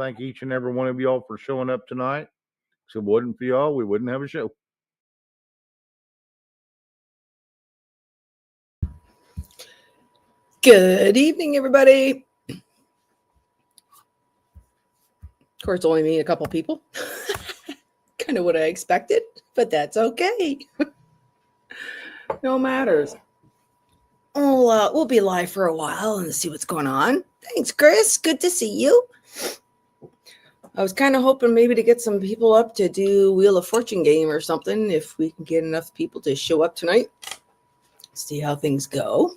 thank each and every one of y'all for showing up tonight. If it wasn't for y'all, we wouldn't have a show. Good evening, everybody. Of course, only me and a couple people. Kind of what I expected, but that's okay. No matters. We'll be live for a while and see what's going on. Thanks, Chris. Good to see you. I was kind of hoping maybe to get some people up to do Wheel of Fortune game or something, if we can get enough people to show up tonight. See how things go.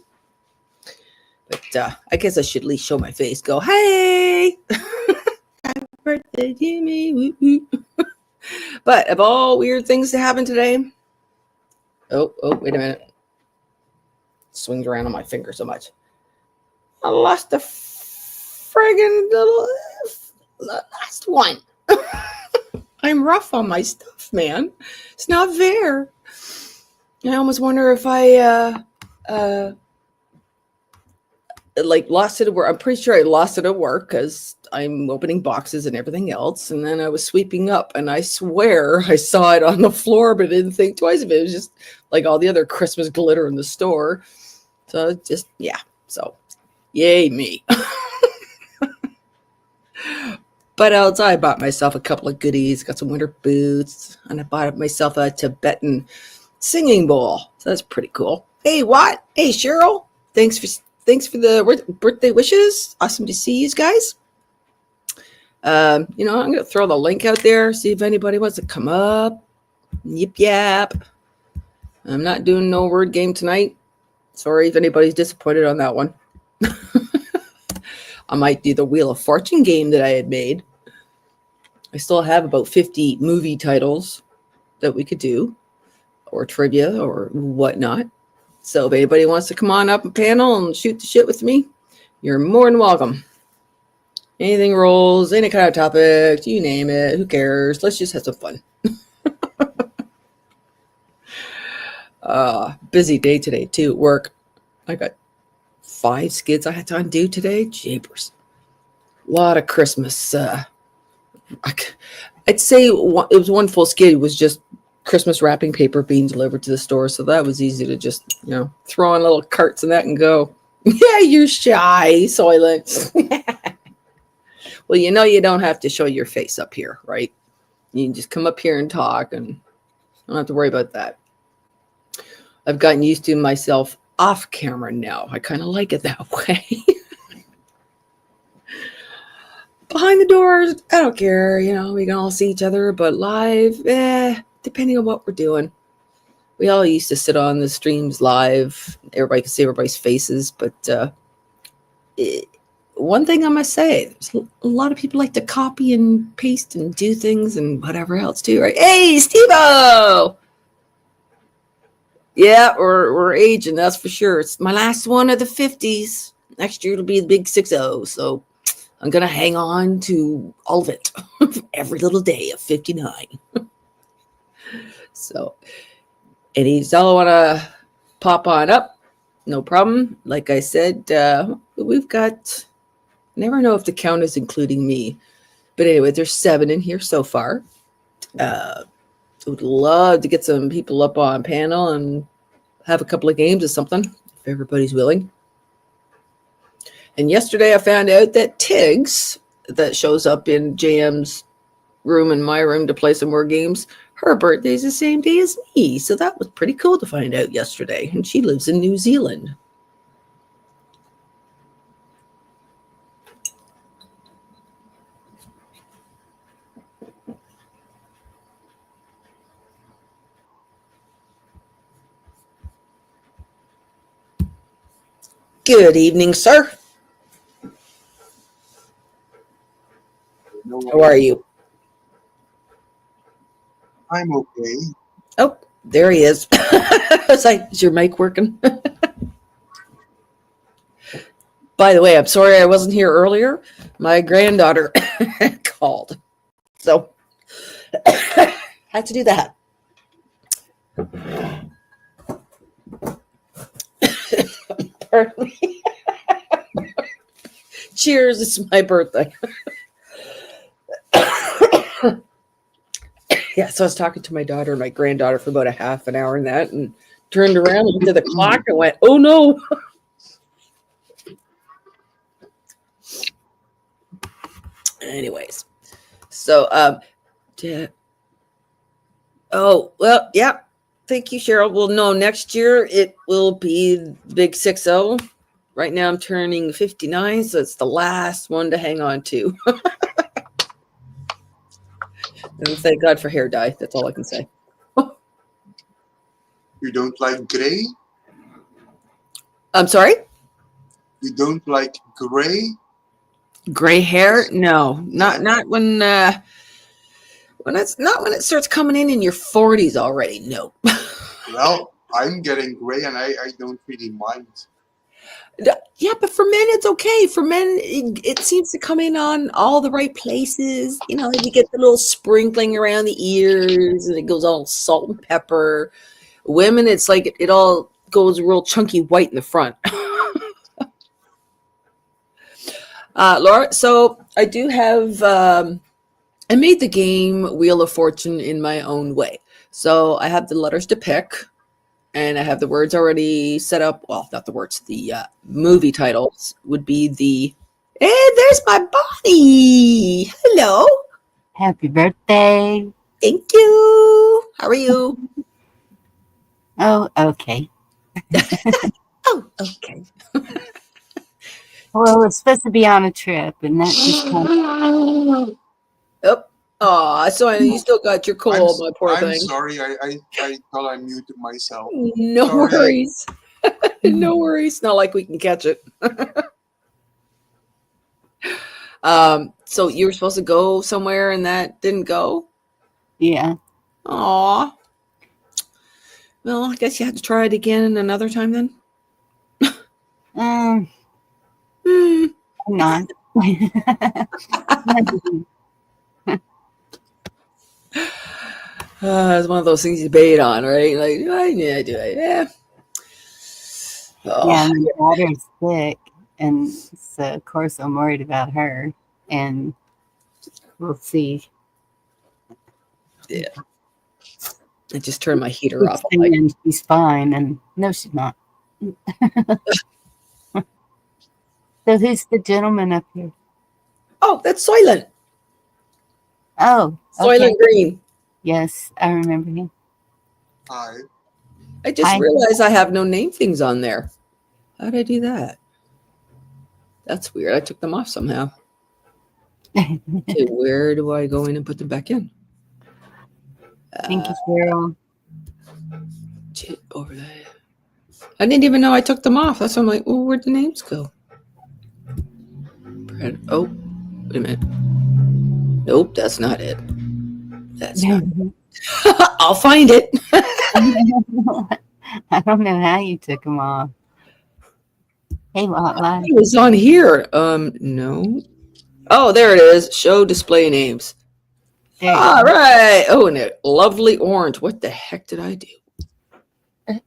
But I guess I should at least show my face. Go, hey! Happy birthday to me. Woo, woo. But of all weird things to happen today. Oh, wait a minute. Swings around on my finger so much. I lost the friggin' little last one. I'm rough on my stuff, man. It's not fair. I almost wonder if I lost it at work. I'm pretty sure I lost it at work because I'm opening boxes and everything else. And then I was sweeping up and I swear I saw it on the floor, but didn't think twice of it. It was just like all the other Christmas glitter in the store. So just, yeah. So yay me. But outside, I bought myself a couple of goodies, got some winter boots, and I bought myself a Tibetan singing bowl. So that's pretty cool. Hey, Watt. Hey, Cheryl. Thanks for the birthday wishes. Awesome to see you guys. I'm going to throw the link out there, see if anybody wants to come up. Yap. I'm not doing no word game tonight. Sorry if anybody's disappointed on that one. I might do the Wheel of Fortune game that I had made. I still have about 50 movie titles that we could do, or trivia or whatnot. So if anybody wants to come on up and panel and shoot the shit with me, you're more than welcome. Anything rolls, any kind of topic, you name it, who cares? Let's just have some fun. Busy day today too at work. I got 5 skits I had to undo today. Jeepers. A lot of Christmas. I'd say it was one full skit. It was just Christmas wrapping paper being delivered to the store. So that was easy to just, throw on little carts and that and go, yeah, you're shy, Soylent. Well, you don't have to show your face up here, right? You can just come up here and talk and I don't have to worry about that. I've gotten used to myself off camera now. I kind of like it that way. Behind the doors, I don't care. We can all see each other, but live, depending on what we're doing. We all used to sit on the streams live. Everybody can see everybody's faces, but one thing I must say, a lot of people like to copy and paste and do things and whatever else too, right? Hey, Steve-O! Yeah, we're aging, that's for sure. It's my last one of the 50s. Next year it'll be the big 6-0, so I'm going to hang on to all of it. Every little day of 59. So, y'all want to pop on up? No problem. Like I said, we've got, never know if the count is including me. But anyway, there's 7 in here so far. Would love to get some people up on panel and have a couple of games or something, if everybody's willing. And yesterday I found out that Tiggs, that shows up in JM's room and my room to play some more games, her birthday is the same day as me. So that was pretty cool to find out yesterday. And she lives in New Zealand. Good evening, sir. How are you? I'm okay. Oh, there he is. It's like, is your mic working? By the way, I'm sorry I wasn't here earlier. My granddaughter called. So, had to do that. Pardon me. Cheers, it's my birthday. Yeah, so I was talking to my daughter and my granddaughter for about a half an hour and that, and turned around, looked at the clock, and went, "Oh no!" Anyways, so oh well, yeah. Thank you, Cheryl. Well, no, next year it will be the big 6-0. Right now I'm turning 59, so it's the last one to hang on to. And thank God for hair dye. That's all I can say. You don't like gray? I'm sorry? You don't like gray? Gray hair? No, not when when it starts coming in your 40s already. No. Well, I'm getting gray and I don't really mind. Yeah, but for men it's okay. For men, it seems to come in on all the right places. You know, you get the little sprinkling around the ears, and it goes all salt and pepper. Women, it's like it all goes real chunky white in the front. Laura, so I do have. I made the game Wheel of Fortune in my own way. So I have the letters to pick. And I have the words already set up. Well, not the words. The movie titles would be the. Hey, there's my Bonnie. Hello. Happy birthday. Thank you. How are you? Oh, okay. Oh, okay. Well, it's supposed to be on a trip, and that just kind of... Oh, so you still got your cold, my poor I'm thing. sorry, I thought I muted myself. No Sorry. worries. No worries. Not like we can catch it. So you were supposed to go somewhere and that didn't go? Yeah. Aw. Well, I guess you had to try it again another time then? I'm not. It's one of those things you bait on, right? Like, I do it. Yeah. Oh. Yeah, my daughter's sick, and so of course I'm worried about her, and we'll see. Yeah. I just turned my heater off. And she's fine, and no, she's not. So who's the gentleman up here? Oh, that's Soylent. Oh, Soylent Green. Yes, I remember him. Hi. I just realized I have no name things on there. How did I do that? That's weird. I took them off somehow. Okay, where do I go in and put them back in? Thank you, Cheryl. Over there. I didn't even know I took them off. That's why I'm like, well, where'd the names go? Oh, wait a minute. Nope, that's not it. That's not it. I'll find it. I don't know how you took them off. Hey, Lotla. It was on here. No. Oh, there it is. Show display names. All right. Oh, and a lovely orange. What the heck did I do?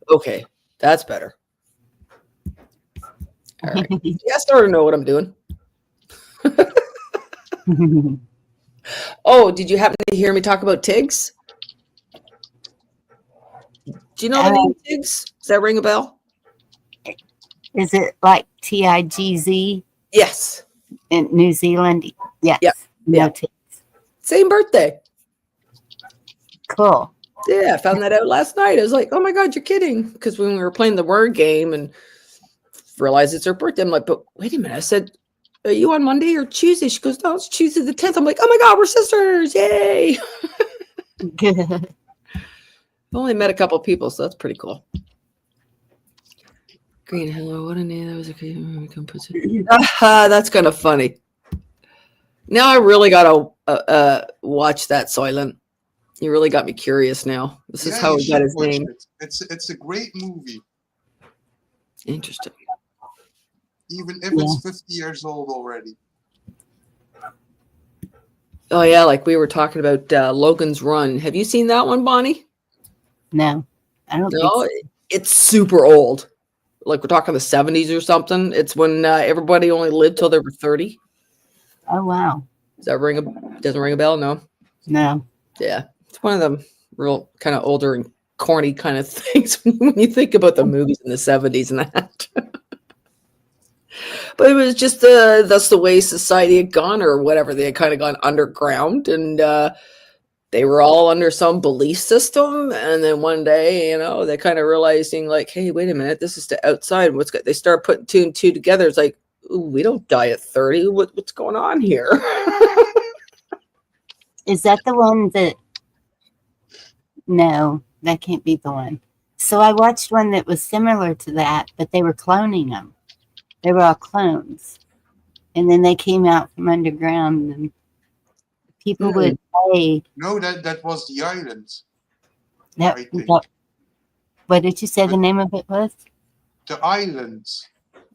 Okay, that's better. All right. Yeah, I started to know what I'm doing. Oh, did you happen to hear me talk about Tiggs? Do you know the name Tiggs? Does that ring a bell? Is it like TIGZ Yes. in New Zealand? Yes. Yeah. No Tiggs. Same birthday. Cool. Yeah, I found that out last night. I was like, oh my God, you're kidding. Because when we were playing the word game and realized it's her birthday, I'm like, but wait a minute. I said, are you on Monday or Tuesday? She goes, no, it's Tuesday the 10th. I'm like, oh my God, we're sisters. Yay. Good. I've only met a couple of people, so that's pretty cool. Green, hello, what a name. That was okay. That's kind of funny. Now I really got to watch that Soylent. You really got me curious now. This is how he got his name. It's a great movie. Interesting. Even if it's 50 years old already. Oh, yeah, like we were talking about Logan's Run. Have you seen that one, Bonnie? No, I don't think so. It's super old. Like we're talking the 70s or something. It's when everybody only lived till they were 30. Oh, wow. Does that doesn't ring a bell? No? No. Yeah. It's one of the real kind of older and corny kind of things when you think about the movies in the 70s and that. But it was just that's the way society had gone, or whatever. They had kind of gone underground, and they were all under some belief system. And then one day, they kind of realizing like, hey, wait a minute, this is the outside. What's good? They start putting two and two together. It's like, ooh, we don't die at 30. What's going on here? Is that the one that? No, that can't be the one. So I watched one that was similar to that, but they were cloning them. They were all clones. And then they came out from underground, and people would pay. No, that was the island. What did you say the name of it was? The island,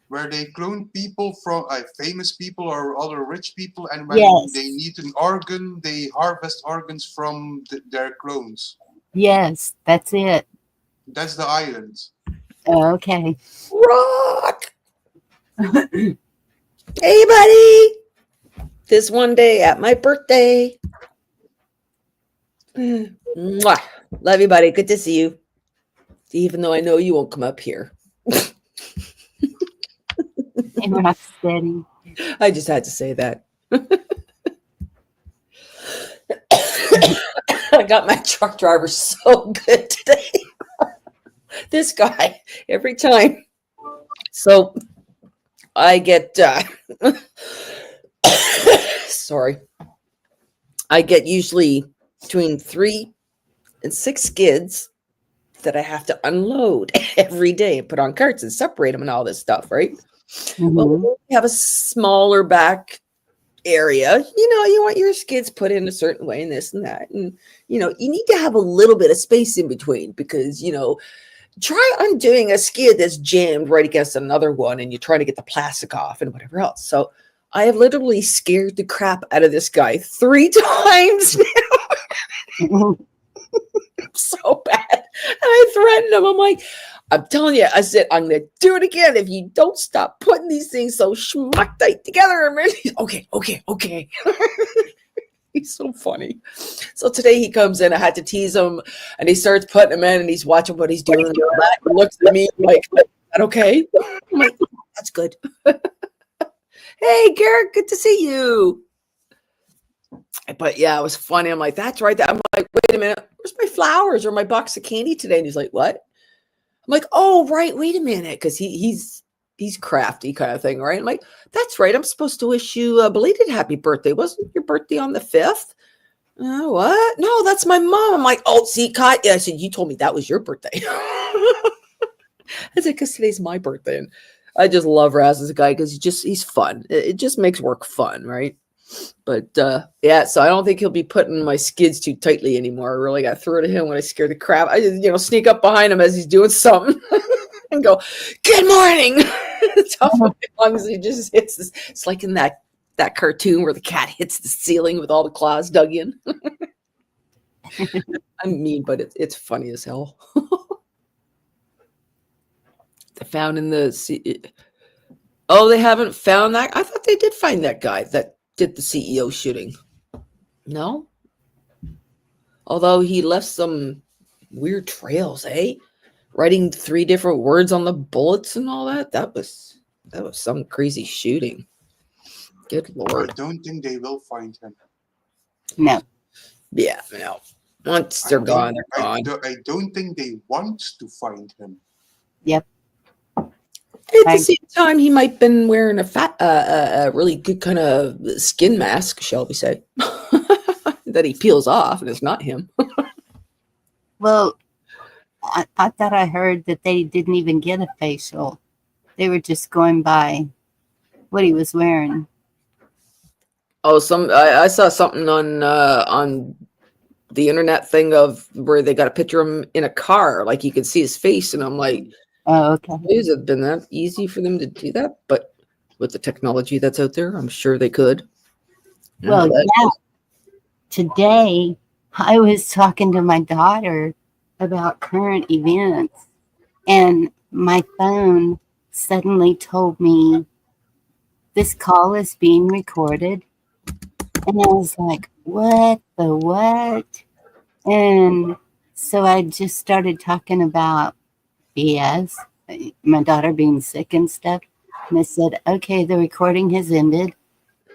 where they clone people from famous people or other rich people, and when they need an organ, they harvest organs from their clones. Yes, that's it. That's the island. Oh, okay. Rock! Hey, buddy! This one day at my birthday. Mwah. Love you, buddy. Good to see you. Even though I know you won't come up here. And rock steady. I just had to say that. I got my truck driver so good today. This guy, every time. So I get, sorry. I get usually between 3 and 6 skids that I have to unload every day and put on carts and separate them and all this stuff, right? Mm-hmm. Well, we have a smaller back area. You want your skids put in a certain way and this and that. And, you need to have a little bit of space in between because, try undoing a skid that's jammed right against another one and you're trying to get the plastic off and whatever else. So I have literally scared the crap out of this guy 3 times now. So bad. And I threatened him. I'm like, I'm telling you, I said, I'm going to do it again if you don't stop putting these things so schmuck tight together. He's, okay. He's so funny. So today he comes in, I had to tease him, and he starts putting them in, and he's watching what he's doing. And he looks at me like, is that okay? I'm like, that's good. Hey, Garrett, good to see you. But yeah, it was funny. I'm like, that's right. I'm like, wait a minute. Where's my flowers or my box of candy today? And he's like, what? I'm like, oh, right. Wait a minute. Because he's crafty kind of thing, right? I'm like, that's right. I'm supposed to wish you a belated happy birthday. Wasn't your birthday on the 5th? What? No, that's my mom. I'm like, oh, see, Kat. Yeah, I said, you told me that was your birthday. I said, because today's my birthday. And I just love Raz as a guy because he's fun. It just makes work fun, right? But yeah, so I don't think he'll be putting my skids too tightly anymore. I really got through to him when I scared the crap. I just, sneak up behind him as he's doing something and go, good morning. As long as he just hits this. It's like in that cartoon where the cat hits the ceiling with all the claws dug in. I'm mean, but it's funny as hell. They found in the they haven't found that. I thought they did find that guy that did the CEO shooting. No? Although he left some weird trails, writing 3 different words on the bullets and all that. That was some crazy shooting. Good Lord. I don't think they will find him. No. Yeah, no. Once they're gone, they're gone. I don't think they want to find him. Yep. At the same time, he might have been wearing a really good kind of skin mask, shall we say, that he peels off, and it's not him. Well, I thought I heard that they didn't even get a facial. They were just going by what he was wearing. Oh, I saw something on the internet thing of where they got a picture of him in a car, like you could see his face, and I'm like, oh, okay. Has it been that easy for them to do that? But with the technology that's out there, I'm sure they could. Well, yeah. Today, I was talking to my daughter about current events, and my phone suddenly told me this call is being recorded. And I was like, what the what? And so I just started talking about BS, my daughter being sick and stuff. And I said, okay, the recording has ended.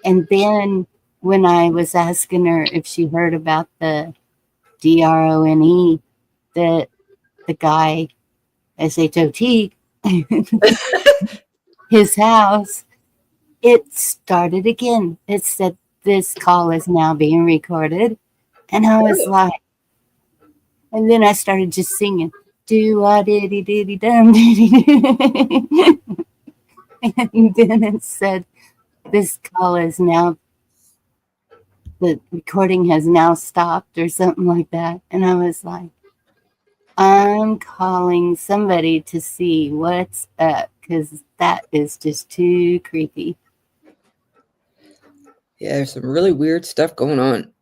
And then when I was asking her if she heard about the DRONE, that the guy, SHOT, his house, it started again. It said, this call is now being recorded. And I was like, and then I started just singing, do I diddy diddy dum diddy. And then it said, this call is now, the recording has now stopped or something like that. And I was like, I'm calling somebody to see what's up because that is just too creepy. Yeah, there's some really weird stuff going on.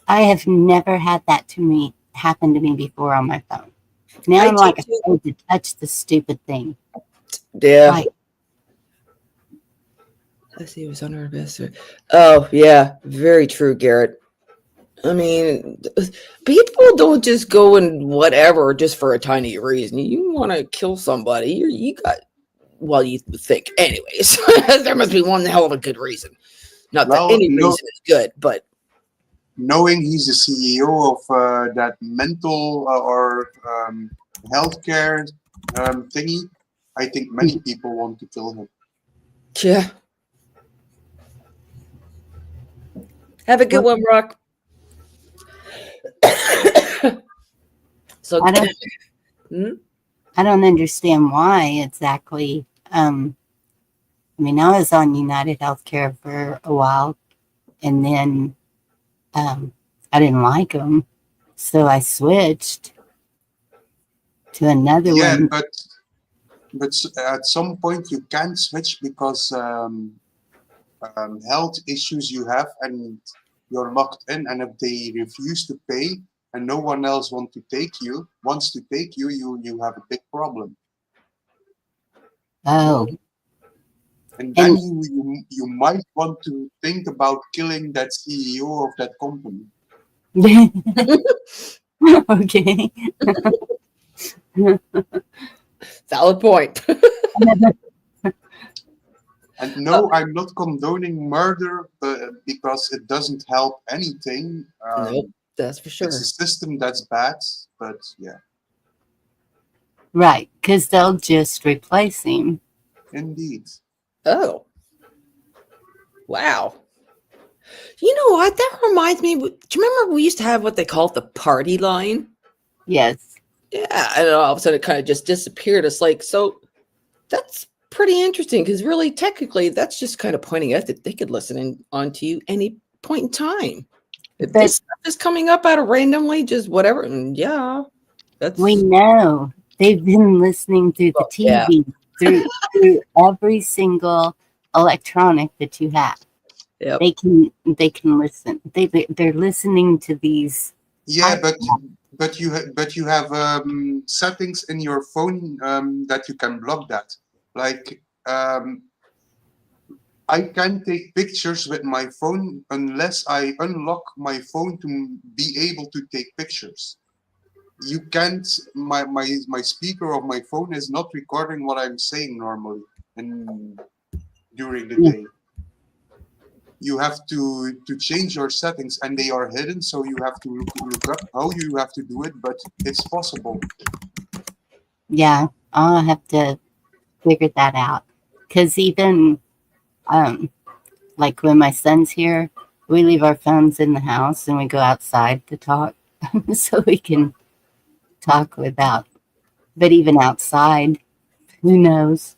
I have never had that to me happen to me before on my phone. Now I'm like afraid to touch the stupid thing. Yeah. Like, Let's see what's on our best. Oh, yeah. Very true, Garrett. I mean, people don't just go and whatever just for a tiny reason. You want to kill somebody, you got, well, you think. Anyways, there must be one hell of a good reason. Not that any reason is good, but. Knowing he's the CEO of that mental or healthcare thingy, I think many people want to kill him. Yeah. Have a good one, Rock. So I don't understand why exactly. I mean, I was on United Healthcare for a while, and then I didn't like them, so I switched to another one. Yeah, but at some point you can't switch because health issues you have, and you're locked in. And if they refuse to pay, and no one else wants to take you, you have a big problem. Oh. And then you might want to think about killing that CEO of that company. Okay. Valid point. And no, I'm not condoning murder because it doesn't help anything. Nope, that's for sure. It's a system that's bad, but yeah. Right, because they'll just replace him. Indeed. Oh. Wow. You know what? That reminds me. Do you remember we used to have what they called the party line? Yes. Yeah, and all of a sudden it kind of just disappeared. It's like, so that's pretty interesting because really, technically, that's just kind of pointing out that they could listen on to you any point in time. If this stuff is coming up out of randomly, just whatever, and yeah, that's. We know they've been listening through the TV, through every single electronic that you have. Yep. They can listen. They're listening to these. Yeah, but you have settings in your phone that you can block that. Like I can't take pictures with my phone unless I unlock my phone to be able to take pictures. You can't. My speaker of my phone is not recording what I'm saying normally and during the day. You have to change your settings, and they are hidden, so you have to look up how you have to do it, but it's possible. Yeah, I'll have to figure that out. Because even, like when my son's here, we leave our phones in the house and we go outside to talk so we can talk without. But even outside, who knows?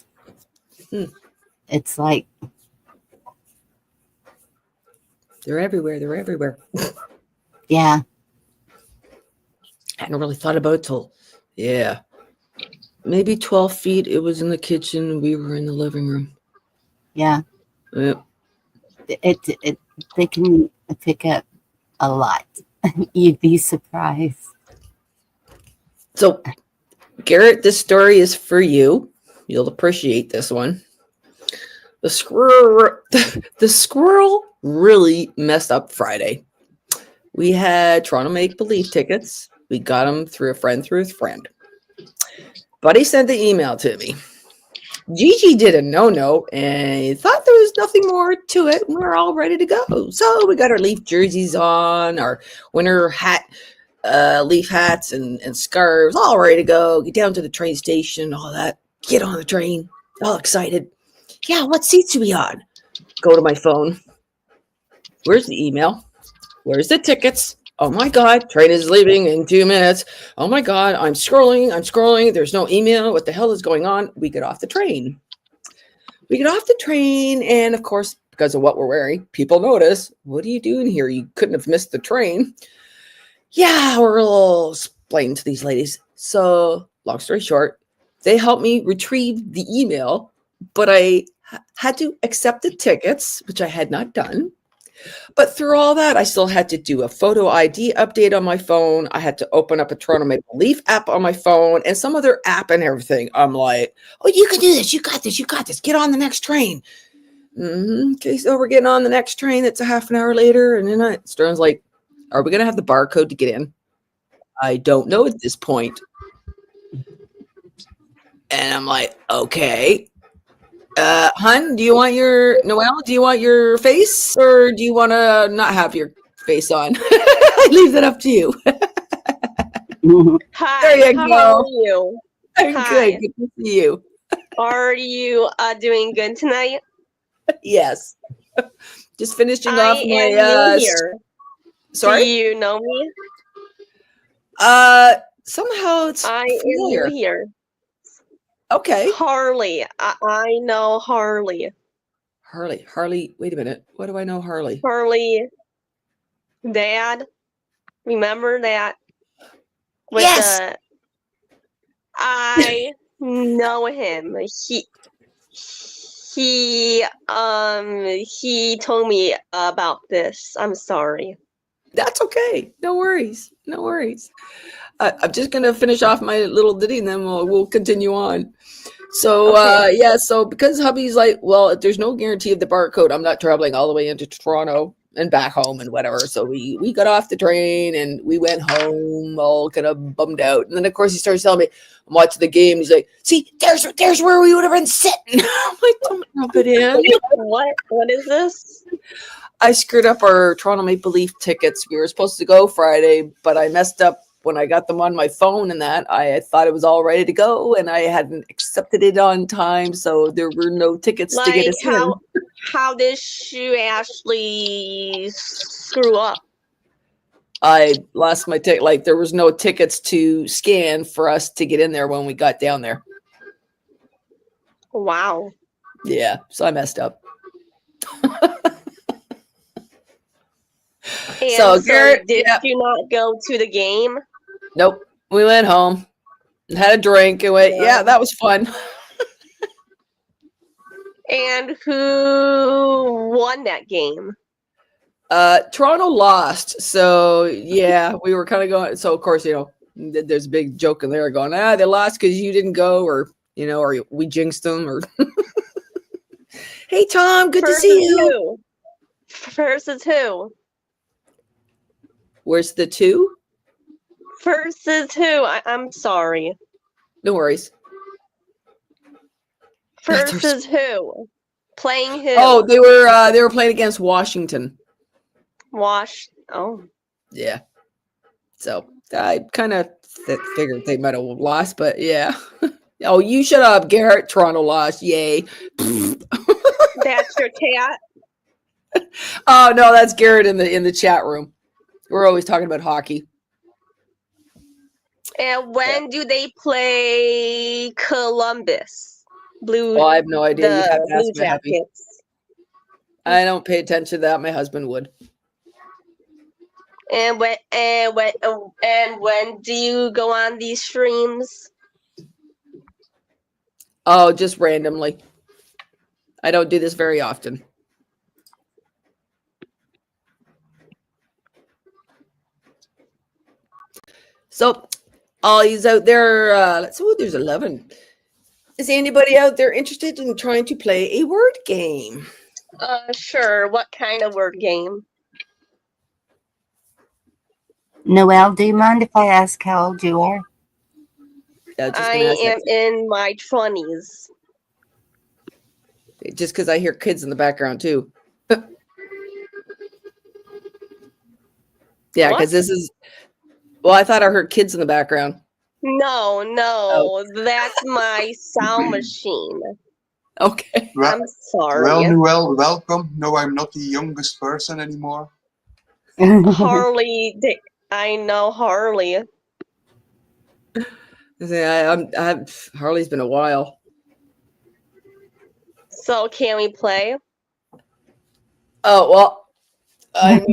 It's like, They're everywhere. They're everywhere. yeah. I hadn't really thought about it till, maybe 12 feet. It was in the kitchen. We were in the living room. Yeah. Yep. They can pick up a lot. You'd be surprised. So, Garrett, this story is for you. You'll appreciate this one. The squirrel really messed up Friday. We had Toronto Make Believe tickets. We got them through a friend. Buddy sent the email to me. Gigi did a no and he thought there was nothing more to it. We were all ready to go. So we got our Leaf jerseys on, our winter hat, Leaf hats and scarves, all ready to go. Get down to the train station, all that. Get on the train, all excited. Yeah, what seats are we on? Go to my phone. Where's the email? Where's the tickets? Oh my God, train is leaving in 2 minutes. Oh my God, I'm scrolling. There's no email. What the hell is going on? We get off the train. And of course, because of what we're wearing, people notice, what are you doing here? You couldn't have missed the train. Yeah, we're a little explaining to these ladies. So, long story short, they helped me retrieve the email, but I had to accept the tickets, which I had not done. But through all that, I still had to do a photo ID update on my phone. I had to open up a Toronto Maple Leaf app on my phone and some other app and everything. I'm like, oh, you can do this. You got this. Get on the next train. Okay, so we're getting on the next train. It's a half an hour later. And then Stern's like, are we going to have the barcode to get in? I don't know at this point. And I'm like, okay. Hun, do you want your face, or do you want to not have your face on? I leave that up to you. Hi, there you how go. are you? I'm Hi. good. Good to see you. Are you doing good tonight? Yes. Just finishing I off am my new here. Sorry? Do you know me? Somehow it's I familiar. am new here. Okay. Harley. I know Harley. Harley. Wait a minute. What do I know Harley? Harley. Dad. Remember that? Yes. I know him. He told me about this. I'm sorry. That's okay. No worries. I'm just gonna finish off my little ditty, and then we'll continue on. So Okay. so because hubby's like, well, there's no guarantee of the barcode. I'm not traveling all the way into Toronto and back home and whatever. So we got off the train and we went home all kind of bummed out. And then of course he starts telling me, I'm watching the game. He's like, see, there's where we would have been sitting. I'm like, don't rub it in. What is this? I screwed up our Toronto Maple Leaf tickets. We were supposed to go Friday, but I messed up when I got them on my phone, and that I thought it was all ready to go, and I hadn't accepted it on time, so there were no tickets to get us in. How did you actually screw up? I lost my ticket. Like there was no tickets to scan for us to get in there when we got down there. Wow. Yeah, so I messed up. And so Garrett, did you not go to the game? Nope. We went home, had a drink, and went, yeah, that was fun. And who won that game? Toronto lost. So yeah, we were kind of going. So of course, there's a big joke in there going, they lost because you didn't go, or or we jinxed them, or hey Tom, good to see you. Versus who? Where's the two? Versus who? I'm sorry. No worries. Versus who? Playing who? Oh, they were playing against Washington. Oh. Yeah. So I kind of figured they might have lost, but yeah. Oh, you shut up, Garrett. Toronto lost. Yay. That's your cat? Oh no, that's Garrett in the chat room. We're always talking about hockey. And when do they play Columbus? Blue. Oh, I have no idea. The Blue Jackets. I don't pay attention to that. My husband would. And when do you go on these streams? Oh, just randomly. I don't do this very often. So, all these out there, there's 11. Is anybody out there interested in trying to play a word game? Sure. What kind of word game? Noelle, do you mind if I ask how old you are? Yeah, just I gonna ask am that. in my 20s. Just because I hear kids in the background too. Yeah, What? because this is. Well, I thought I heard kids in the background. No, Oh, that's my sound machine. okay. Well, I'm sorry. well, Noel, welcome. No, I'm not the youngest person anymore. Harley, I know Harley. Harley's been a while. So can we play? Oh well, I'm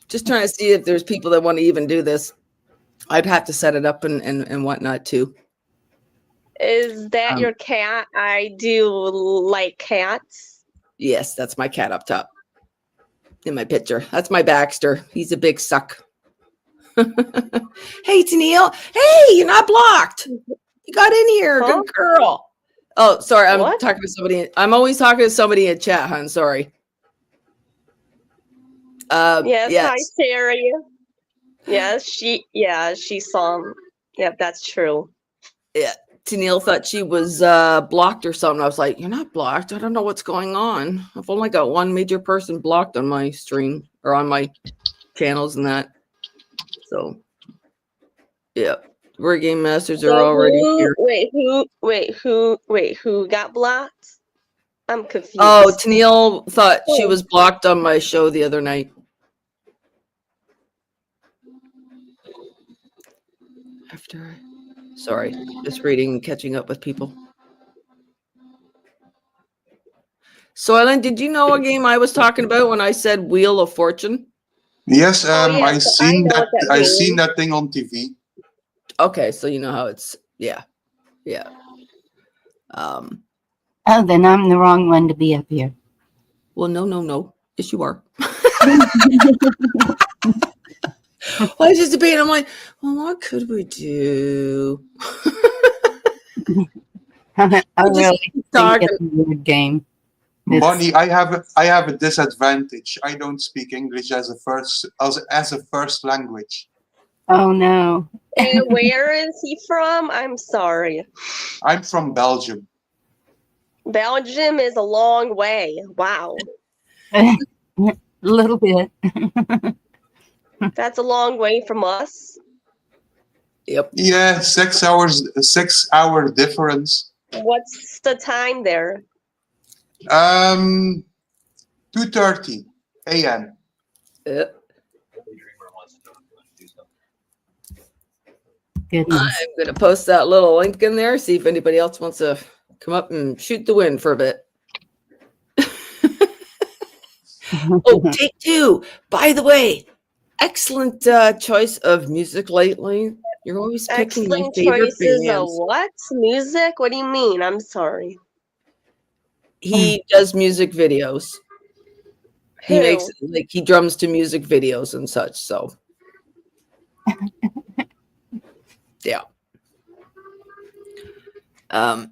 just trying to see if there's people that want to even do this. I'd have to set it up and whatnot too. Is that your cat? I do like cats. Yes, that's my cat up top in my picture. That's my Baxter. He's a big suck. Hey, Tennille. Hey, you're not blocked. You got in here. Huh? Good girl. Oh, sorry. I'm What? talking to somebody. I'm always talking to somebody in chat, hon. Sorry. Yes, yes. hi Sherry. Yes, she saw him. Yep, that's true. Yeah. Tennille thought she was blocked or something. I was like, you're not blocked. I don't know what's going on. I've only got one major person blocked on my stream or on my channels and that. So, yeah. We're game masters are already here. Who got blocked? I'm confused. Oh, Tennille thought she was blocked on my show the other night. Sorry, just reading and catching up with people. Soylent, did you know a game I was talking about when I said Wheel of Fortune? Yes, yes, I seen know that. what I means. seen that thing on TV. Okay, so you know how it's yeah. Oh, then I'm the wrong one to be up here. Well, no. Yes, you are. I was just debating. I'm like, well, what could we do? I really think talking. it's a weird game. Bonnie, I have a disadvantage. I don't speak English as a first language. Oh no. And where is he from? I'm sorry. I'm from Belgium. Belgium is a long way. Wow. A little bit. That's a long way from us. Yep. Yeah, 6 hours, 6 hour difference. What's the time there? 2:30 a.m. Goodness. I'm going to post that little link in there, see if anybody else wants to come up and shoot the wind for a bit. Oh, take two. By the way, excellent choice of music lately. You're always picking my Excellent favorite choices of bands. what? Music? What do you mean? I'm sorry. He does music videos. He makes he drums to music videos and such. So, yeah. How's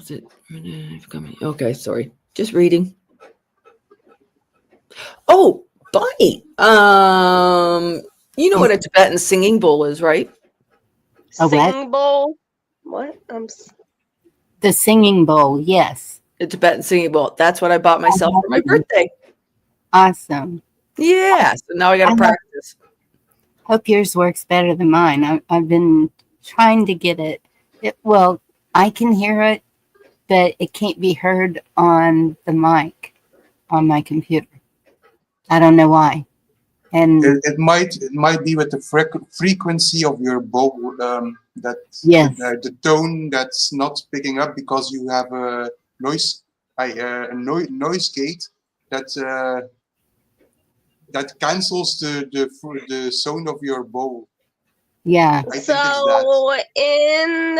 it? Okay, sorry. Just reading. Oh, Bonnie. You know what a Tibetan singing bowl is, right? Singing bowl? What? The singing bowl, yes. A Tibetan singing bowl. That's what I bought myself for my birthday. Awesome. Yeah. So now I got to practice. Hope yours works better than mine. I've been trying to get it. Well, I can hear it, but it can't be heard on the mic on my computer. I don't know why. And it might be with the frequency of your bow, the tone that's not picking up because you have a noise gate that cancels the sound of your bow. Yeah. So in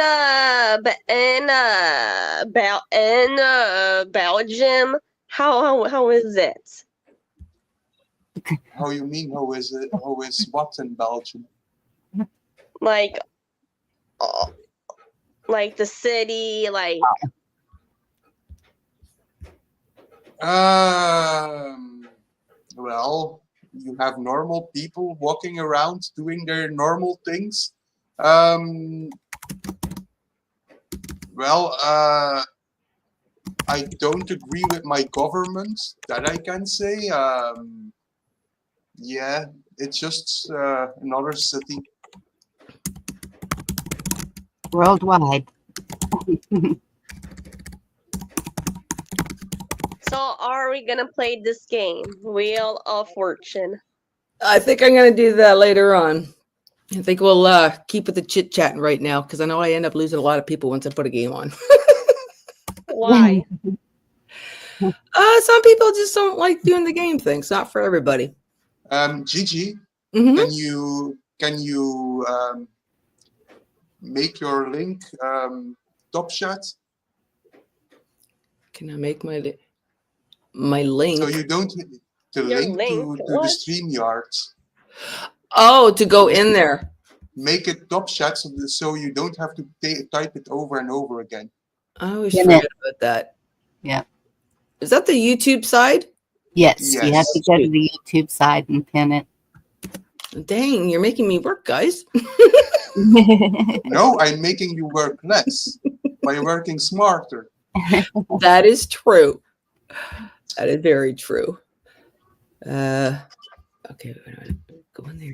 Belgium, how is it? How you mean? How is it? How is what in Belgium? Like the city, like. Well, you have normal people walking around doing their normal things. Well, I don't agree with my government, that I can say. Yeah, it's just another city. Worldwide. So are we gonna play this game, Wheel of Fortune? I think I'm going to do that later on. I think we'll keep with the chit chatting right now because I know I end up losing a lot of people once I put a game on. Why? Some people just don't like doing the game thing. It's not for everybody. Gigi, Mhm. can you make your link top chat? Can I make my link? So you don't the Your link link, to the what? StreamYard. Oh, to go in there. Make it top chat so you don't have to type it over and over again. I always In forget it. about that. Yeah. Is that the YouTube side? Yes, you have Yes. to go to the YouTube side and pin it. Dang, you're making me work, guys. No, I'm making you work less by working smarter. That is true. That is very true. Okay, go in there.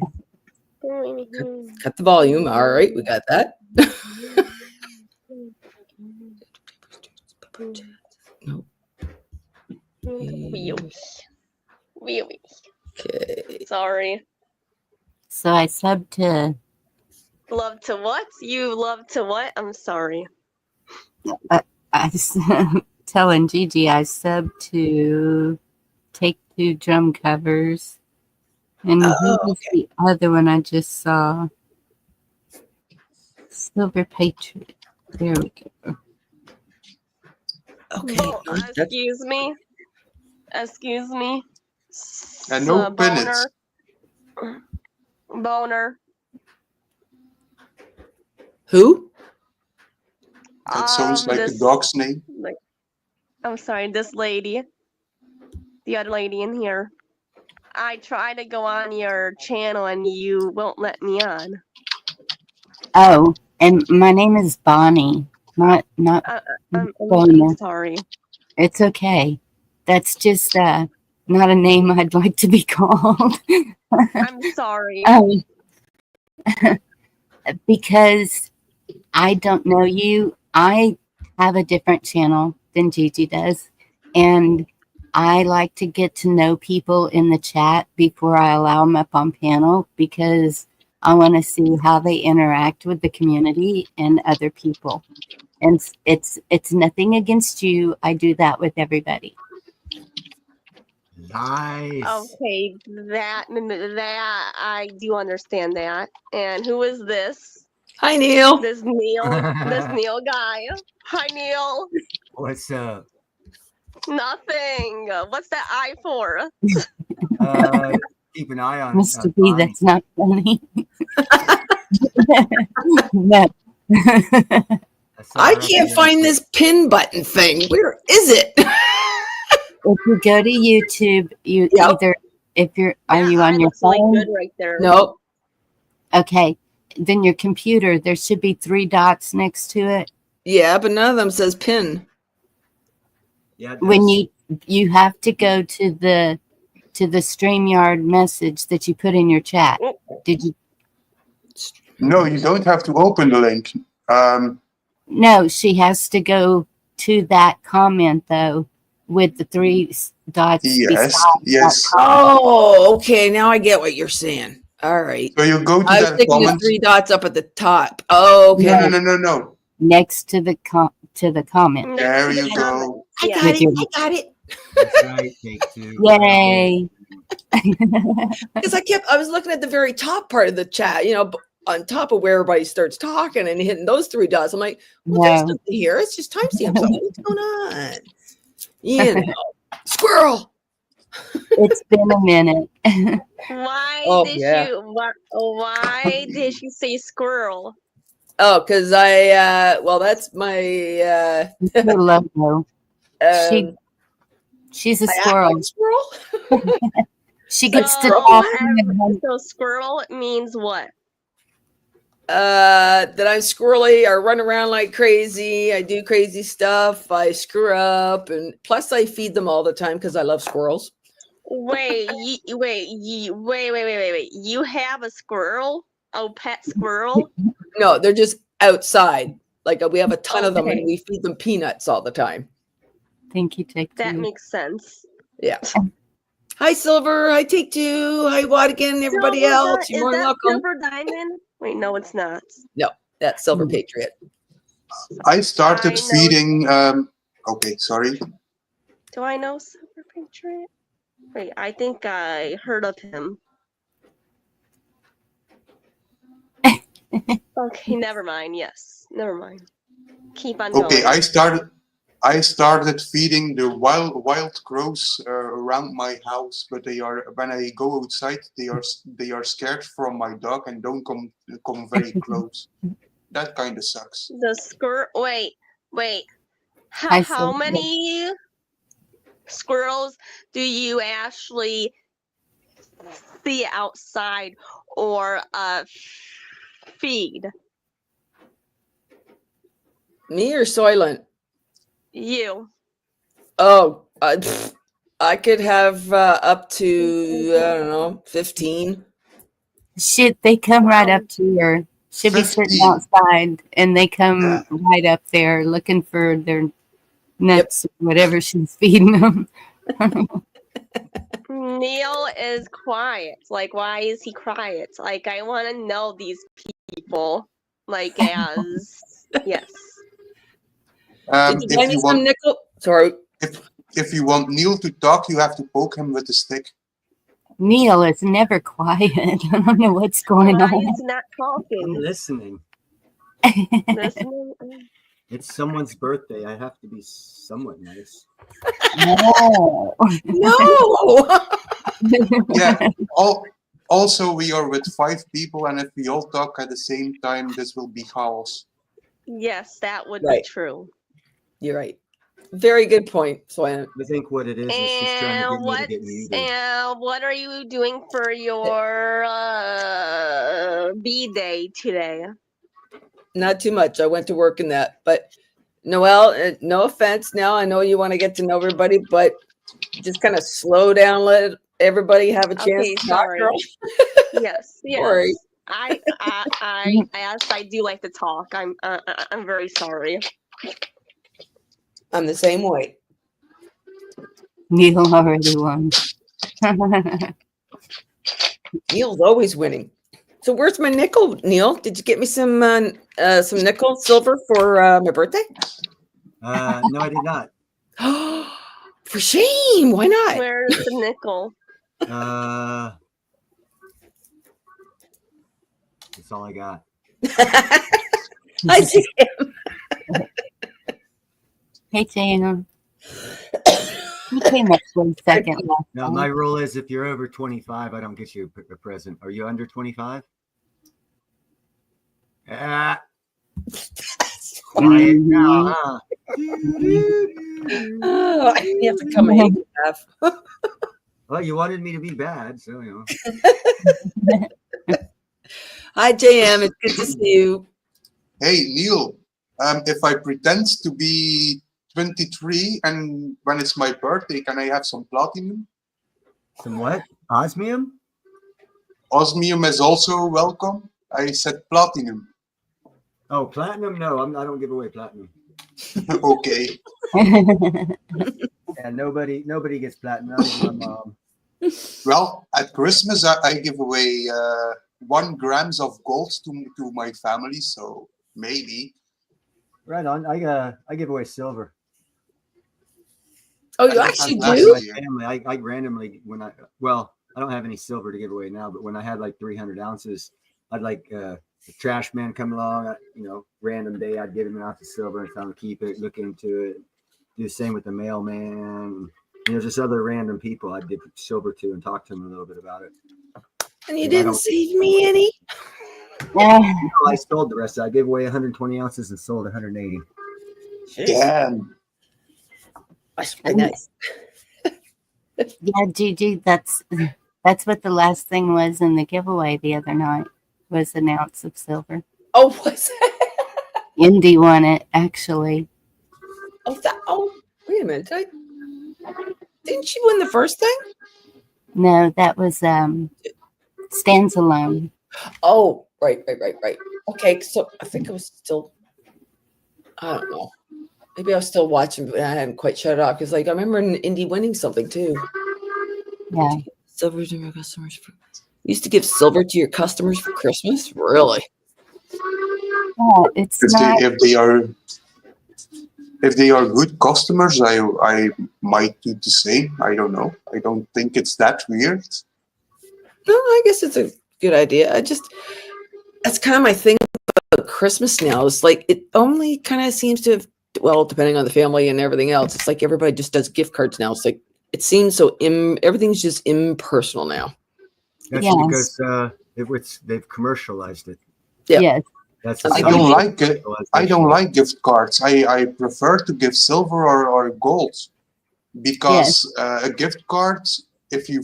Cut the volume. All right, we got that. Nope. Okay. Sorry. So I subbed to Love to what? You love to what? I'm sorry. telling Gigi I subbed to Take Two Drum Covers. And who was the other one I just saw? Silver Patriot. There we go. Okay. Oh, excuse me. Excuse me. And no Boner. minutes. Boner. Who? That sounds like a This- dog's name. Like, I'm sorry, this lady. The other lady in here. I tried to go on your channel and you won't let me on. Oh, and my name is Bonnie. Not I'm Boner. sorry. It's okay. That's just not a name I'd like to be called. I'm sorry. Because I don't know you. I have a different channel than Gigi does. And I like to get to know people in the chat before I allow them up on panel because I want to see how they interact with the community and other people. And it's nothing against you. I do that with everybody. Nice. Okay, that I do understand that. And who is this? Hi, Neil. This Neil guy. Hi, Neil. What's up? Nothing. What's that eye for? Keep an eye on Mr. B, Bonnie. that's not funny. No. That's all I right. can't find this pin button thing. Where is it? If you go to YouTube, you Yep. either are That you eye on your looks really phone? good right there. Nope. Okay. Then your computer, there should be 3 dots next to it. Yeah, but none of them says pin. Yeah, When that's- you have to go to the StreamYard message that you put in your chat. Did you? No, you don't have to open the link. No, she has to go to that comment though with the 3 dots. Yes, beside yes. that comment. Oh, okay. Now I get what you're saying. All right. So you go to I was that thinking the comment. 3 dots up at the top. Oh, okay. No. Next to the comment. Next There to the you comment. go. I Yeah. got it. I got it. That's right. Take two. Yay! Because I was looking at the very top part of the chat, on top of where everybody starts talking and hitting those 3 dots. I'm like, well, there's No. nothing here. It's just timestamps. What's going on? Squirrel. It's been a minute. Why Oh, did yeah. why did you say squirrel? Oh, because that's my Her logo. um, She's a I act squirrel. like a squirrel. She gets to So, talk. so squirrel means what? That I'm squirrely. I run around like crazy. I do crazy stuff. I screw up, and plus I feed them all the time because I love squirrels. Wait, wait. You have a squirrel? Oh, pet squirrel? No, they're just outside. Like we have a ton of them, Okay. and we feed them peanuts all the time. Thank you, Take That Two. makes sense. Yeah. Hi, Silver. Hi, Take Two. Hi, Wadigan. Everybody Silver else. You're more than welcome. Silver Diamond? Wait, no, it's not. No, that's Silver Patriot. I started I know- feeding. Okay, sorry. Do I know Silver Patriot? Wait, I think I heard of him. Okay, never mind. Yes, never mind. Keep on Okay, going. I started feeding the wild crows around my house, but they are when I go outside, they are scared from my dog and don't come very close. That kind of sucks. The squirrel. Wait. I How see. many squirrels do you actually see outside or feed? Me or Soylent? You. Oh, I could have up to, I don't know, 15. Shit, they come right up to her. She'll be sitting 15. outside, and they come right up there looking for their nuts, or whatever she's feeding them. Neil is quiet. Like, why is he quiet? Like, I want to know these people. Like, as yes. Did you buy me some nickel? Sorry. If you want Neil to talk, you have to poke him with a stick. Neil is never quiet. I don't know what's going Why on. is he not I'm talking? listening. Listening? It's someone's birthday. I have to be somewhat nice. No. No. Yeah. Also, we are with 5 people, and if we all talk at the same time, this will be chaos. Yes, that would Right. be true. You're right. Very good point, Soylent. I think what it is she's trying to get me to get muted. And what are you doing for your B-Day today? Not too much. I went to work in that, but Noelle, no offense. Now I know you want to get to know everybody, but just kind of slow down. Let everybody have a chance. Okay, to talk, sorry. girl. Yes. Sorry. I do like to talk. I'm very sorry. I'm the same way. Neil already won. Neil's always winning. So where's my nickel, Neil? Did you get me some nickel silver for my birthday? No, I did not. For shame. Why not? Where's the nickel? That's all I got. I see him. Hey, Jan. You came up for a second. No, my rule is if you're over 25, I don't get you a present. Are you under 25? Quiet now, huh? Oh, you have to come and half. Well, you wanted me to be bad, so you know. Hi, JM. It's good to see you. Hey, Neil. If I pretend to be 23 and when it's my birthday, can I have some platinum? Some what? Osmium? Osmium is also welcome. I said platinum. Oh, platinum? No, I don't give away platinum. Okay. Yeah, nobody gets platinum. Not even my mom. Well, at Christmas, I give away 1 grams of gold to my family, so maybe. Right on. I give away silver. Oh, you That's actually fantastic. do? My family, I randomly I don't have any silver to give away now, but when I had like 300 ounces, I'd like the trash man come along, random day, I'd give him an ounce of silver and tell him to keep it, look into it. Do the same with the mailman. Just other random people I'd give silver to and talk to them a little bit about it. And you didn't save me any? I sold the rest. I gave away 120 ounces and sold 180. Damn. That's pretty nice. Yeah, Gigi, that's That's what the last thing was in the giveaway the other night, was an ounce of silver. Oh, what's that? Indy won it, actually. Oh, wait a minute. Didn't she win the first thing? No, that was Stands Alone. Oh, right. Okay, so I think it was still, I don't know. Maybe I was still watching, but I hadn't quite shut it off because, like, I remember Indy winning something too. Yeah. Silver to your customers. You used to give silver to your customers for Christmas? Really? Yeah, it's not. If they are good customers, I might do the same. I don't know. I don't think it's that weird. No, I guess it's a good idea. That's kind of my thing about Christmas now. It's like it only kind of seems to have, well, depending on the family and everything else, it's like everybody just does gift cards now. It's like it seems so everything's just impersonal now. That's Yes. because they've commercialized it. Yeah. Yes. That's I don't like it. I don't like gift cards. I prefer to give silver or gold, because a gift card, if you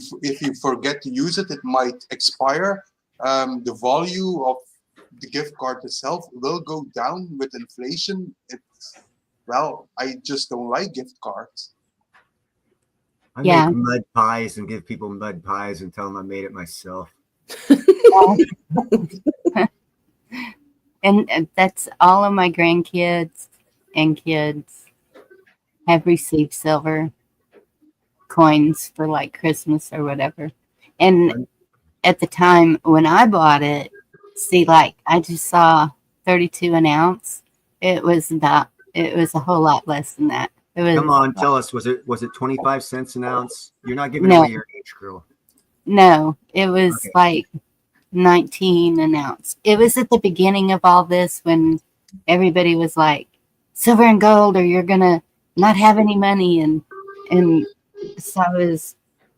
forget to use it, it might expire. The value of the gift card itself will go down with inflation. I just don't like gift cards. I Yeah. make mud pies and give people mud pies and tell them I made it myself. And that's all of my grandkids and kids have received silver coins for like Christmas or whatever. And at the time when I bought it, see, like I just saw 32 an ounce. It was a whole lot less than that. It was, Come on, tell us, was it 25 cents an ounce? You're not giving No. away your age, girl. no, it was Okay. like 19 an ounce. It was at the beginning of all this when everybody was like, silver and gold, or you're gonna not have any money, and so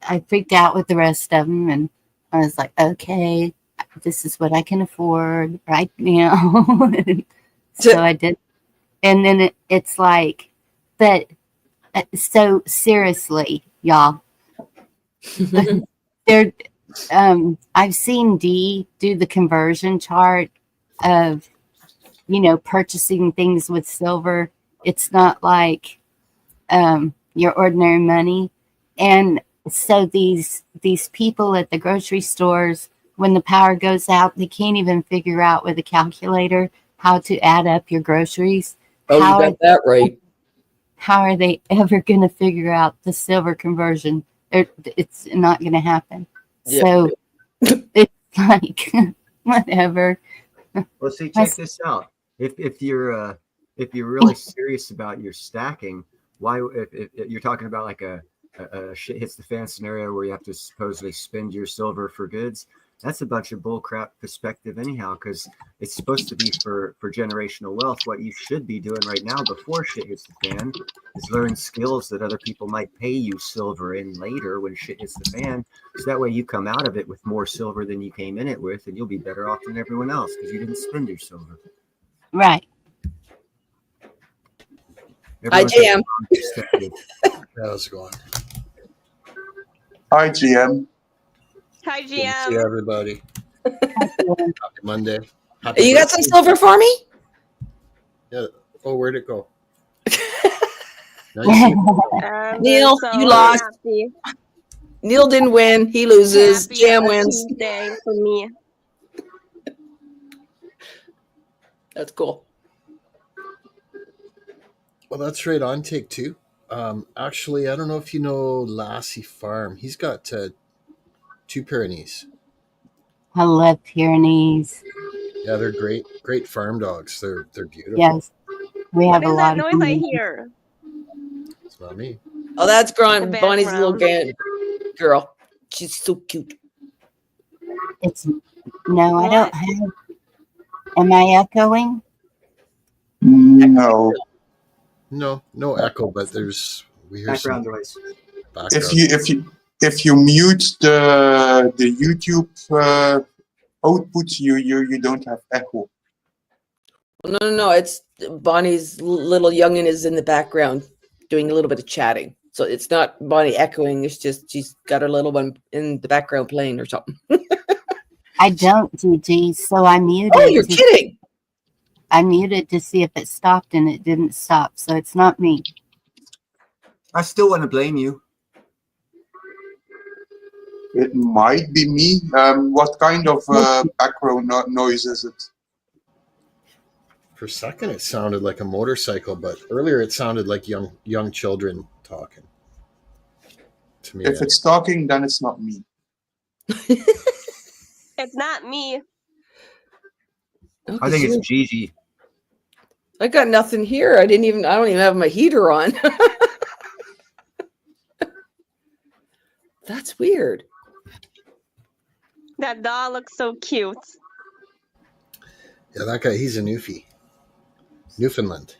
I freaked out with the rest of them, and I was like, okay, this is what I can afford right now. So I did, and then it's like, but so seriously, y'all, there. I've seen Dee do the conversion chart of, purchasing things with silver. It's not like your ordinary money. And so these people at the grocery stores, when the power goes out, they can't even figure out with a calculator how to add up your groceries. Oh, you got that right. How are they ever going to figure out the silver conversion? It's not going to happen. Yeah. So it's like whatever. Well, see, check this out. If you're really serious about your stacking, why if you're talking about like a shit hits the fan scenario where you have to supposedly spend your silver for goods, that's a bunch of bullcrap perspective anyhow, because it's supposed to be for generational wealth. What you should be doing right now before shit hits the fan is learn skills that other people might pay you silver in later when shit hits the fan, so that way you come out of it with more silver than you came in it with, and you'll be better off than everyone else because you didn't spend your silver. Right. Hi, GM. How's it going? Hi, GM. Hi, Good to see GM. everybody. Happy Monday. Happy You got some birthday. silver for me? Yeah. Oh, where'd it go? Nice. I'm Neil, so you lost. happy. Neil didn't win. He loses. Happy Jam wins. Tuesday for me. That's cool. Well, that's right on take two. Actually, I don't know if you know Lassie Farm. He's got 2 Pyrenees. I love Pyrenees. Yeah, they're great farm dogs. They're beautiful. Yes, we What have a is lot that of noise I Pyrenees. hear? It's not me. Oh, that's The Bonnie's little background. girl. She's so cute. It's no, I don't What? have. Am I echoing? No. No echo, but we hear Background some noise. background. If you mute the YouTube output, you don't have echo. No. It's Bonnie's little youngin is in the background doing a little bit of chatting. So it's not Bonnie echoing. It's just she's got her little one in the background playing or something. I don't, Gigi. So I muted. Oh, you're kidding. I muted to see if it stopped, and it didn't stop. So it's not me. I still want to blame you. It might be me. What kind of background noise is it? For a second, it sounded like a motorcycle, but earlier it sounded like young children talking. To me, If it's talking, then it's not me. It's not me. I think it's Gigi. I got nothing here. I don't even have my heater on. That's weird. That dog looks so cute. yeah, that guy, he's a Newfie. Newfoundland.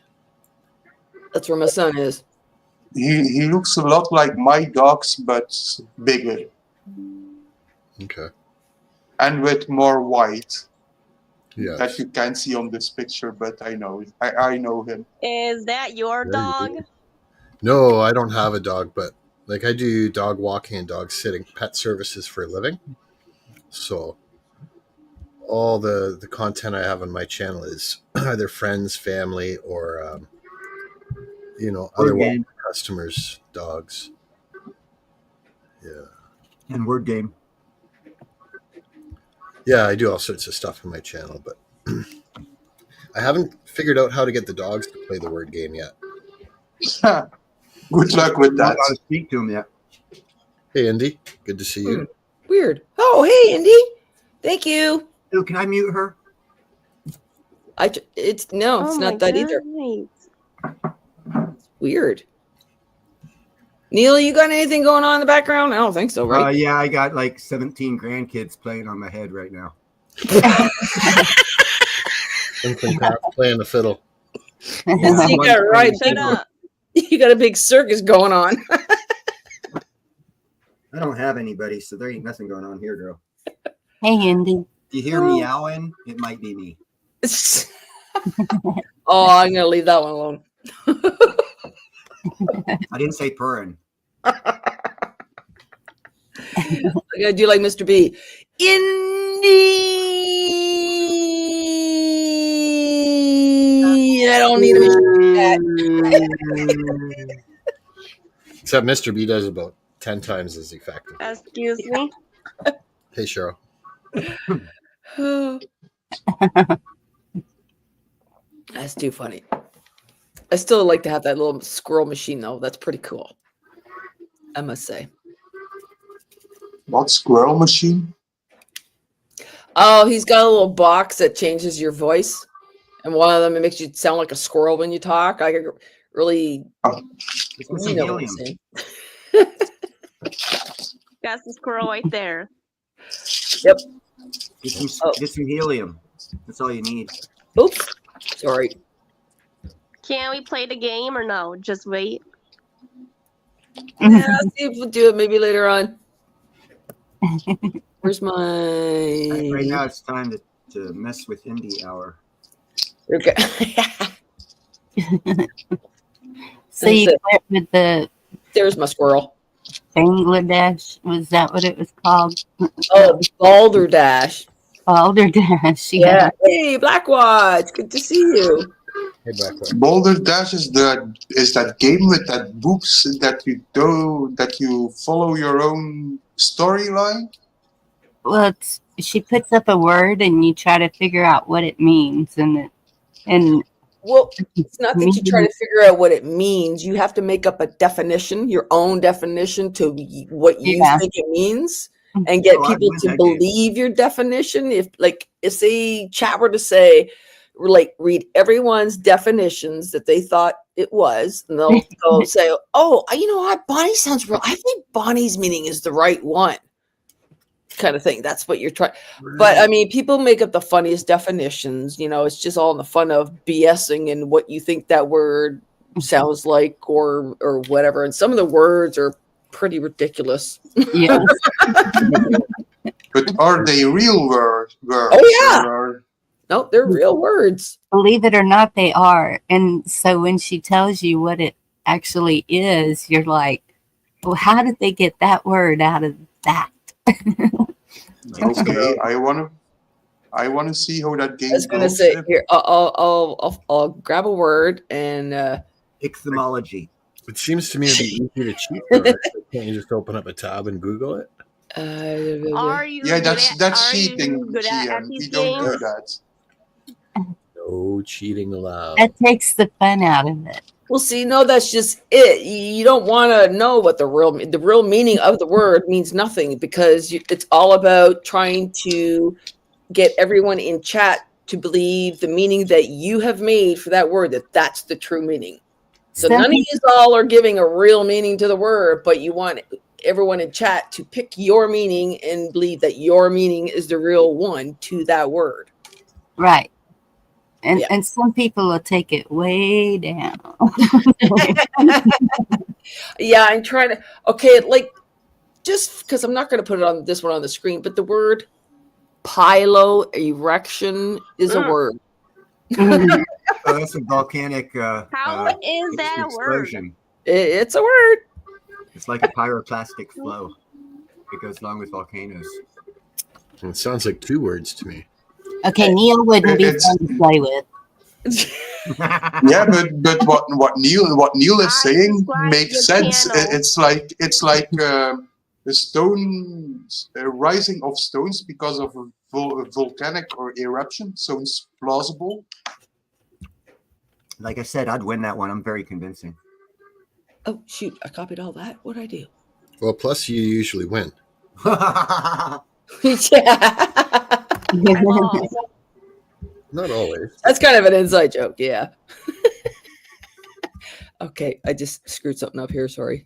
That's where my son is. He looks a lot like my dogs, but bigger Okay. and with more white Yeah. that you can't see on this picture. But I know I know him. Is that your There you dog? go. No, I don't have a dog, but like I do dog walking and dog sitting, pet services for a living. So all the content I have on my channel is either friends, family, or other game. customers' dogs. Yeah. And word game. Yeah, I do all sorts of stuff on my channel, but I haven't figured out how to get the dogs to play the word game yet. Good luck with I'm not that. allowed to speak to him yet. Hey, Indy. Good to see you. Weird. Oh, hey, Indy. Thank you. Oh, can I mute her? It's not that either. Weird. Neil, you got anything going on in the background? I don't think so, right? Yeah, I got like 17 grandkids playing on my head right now. Infant Pat playing the fiddle. Yes, you got it right. Shut up. You got a big circus going on. I don't have anybody, so there ain't nothing going on here, girl. Hey, Andy. If you hear meowing, it might be me. Oh, I'm gonna leave that one alone. I didn't say purring. I gotta do like Mr. B. Indy. I don't need a machine. Except Mr. B does about 10 times as effective. Excuse me. Hey, Cheryl. That's too funny. I still like to have that little squirrel machine, though. That's pretty cool, I must say. What squirrel machine? Oh, he's got a little box that changes your voice. And one of them, it makes you sound like a squirrel when you talk. I really, It's you know what I'm helium. saying. That's the squirrel right there. Yep. Get some helium. That's all you need. Oops. Sorry. Can we play the game or no? Just wait. Yeah, I'll see if we'll do it maybe later on. Where's my... Right now it's time to mess with indie hour. Okay. So you went with the There's my squirrel. Bangladesh. Was that what it was called? Oh, Balderdash. Balderdash. Yeah. Hey, Blackwatch. Good to see you. Hey, Blackwood. Boulder Dash is that game with that books that you follow your own storyline. Well, she puts up a word and you try to figure out what it means, and Well, it's not that you try to figure out what it means. You have to make up a definition, your own definition to what you think it means, and get people to believe your definition. If say chat were to say, read everyone's definitions that they thought it was, and they'll say, "Oh, you know what? Bonnie sounds real. I think Bonnie's meaning is the right one." Kind of thing. That's what you're trying. But I mean, people make up the funniest definitions. You know, it's just all in the fun of BSing and what you think that word sounds like, or whatever. And some of the words are pretty ridiculous. Yeah. But are they real words? Oh yeah. No, they're real words. Believe it or not, they are. And so when she tells you what it actually is, you're like, well, how did they get that word out of that? Okay, I wanna see how that I game was gonna goes. say here. I'll grab a word and Ichthyology. It seems to me it'd be easy to cheat, though, right? Can't you just open up a tab and Google it? Are you Yeah, good that's at, are cheating, you good at GM. these We don't do games? that. No cheating allowed. That takes the fun out of it. Well, see, no, that's just it. You don't want to know what the real meaning of the word means nothing because it's all about trying to get everyone in chat to believe the meaning that you have made for that word, that's the true meaning. So Some none of people, you all are giving a real meaning to the word, but you want everyone in chat to pick your meaning and believe that your meaning is the real one to that word. right. And Yeah. and some people will take it way down. Yeah, I'm trying to. Okay, like just because I'm not going to put it on this one on the screen, but the word piloerection is a Mm. word. Mhm. Oh, that's a volcanic How is that a word? explosion. It's a word. It's like a pyroclastic flow. It goes along with volcanoes. It sounds like 2 words to me. Okay, Neil wouldn't be It's fun to play with. yeah, but what Neil is I saying subscribe to makes your sense. channel. It's like the stones rising of stones because of a volcanic or eruption. Sounds plausible. Like I said, I'd win that one. I'm very convincing. Oh shoot! I copied all that. What'd I do? Well, plus you usually win. Yeah, I lost. Not always. that's kind of an inside joke. Yeah. Okay, I just screwed something up here. Sorry.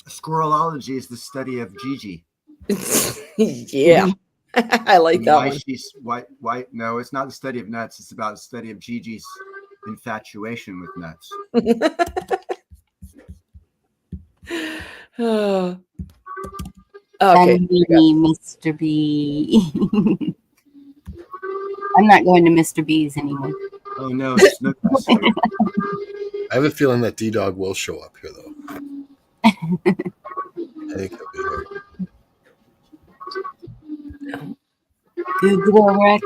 Squirrelology is the study of Gigi. Yeah, I like And that why one. she's why no, it's not the study of nuts. It's about the study of Gigi's infatuation with nuts. Oh. Okay. Funny, Mr. B. I'm not going to Mr. B's anymore. Oh no, Snook. I have a feeling that D-Dog will show up here, though. I think he'll be here. Google Rec.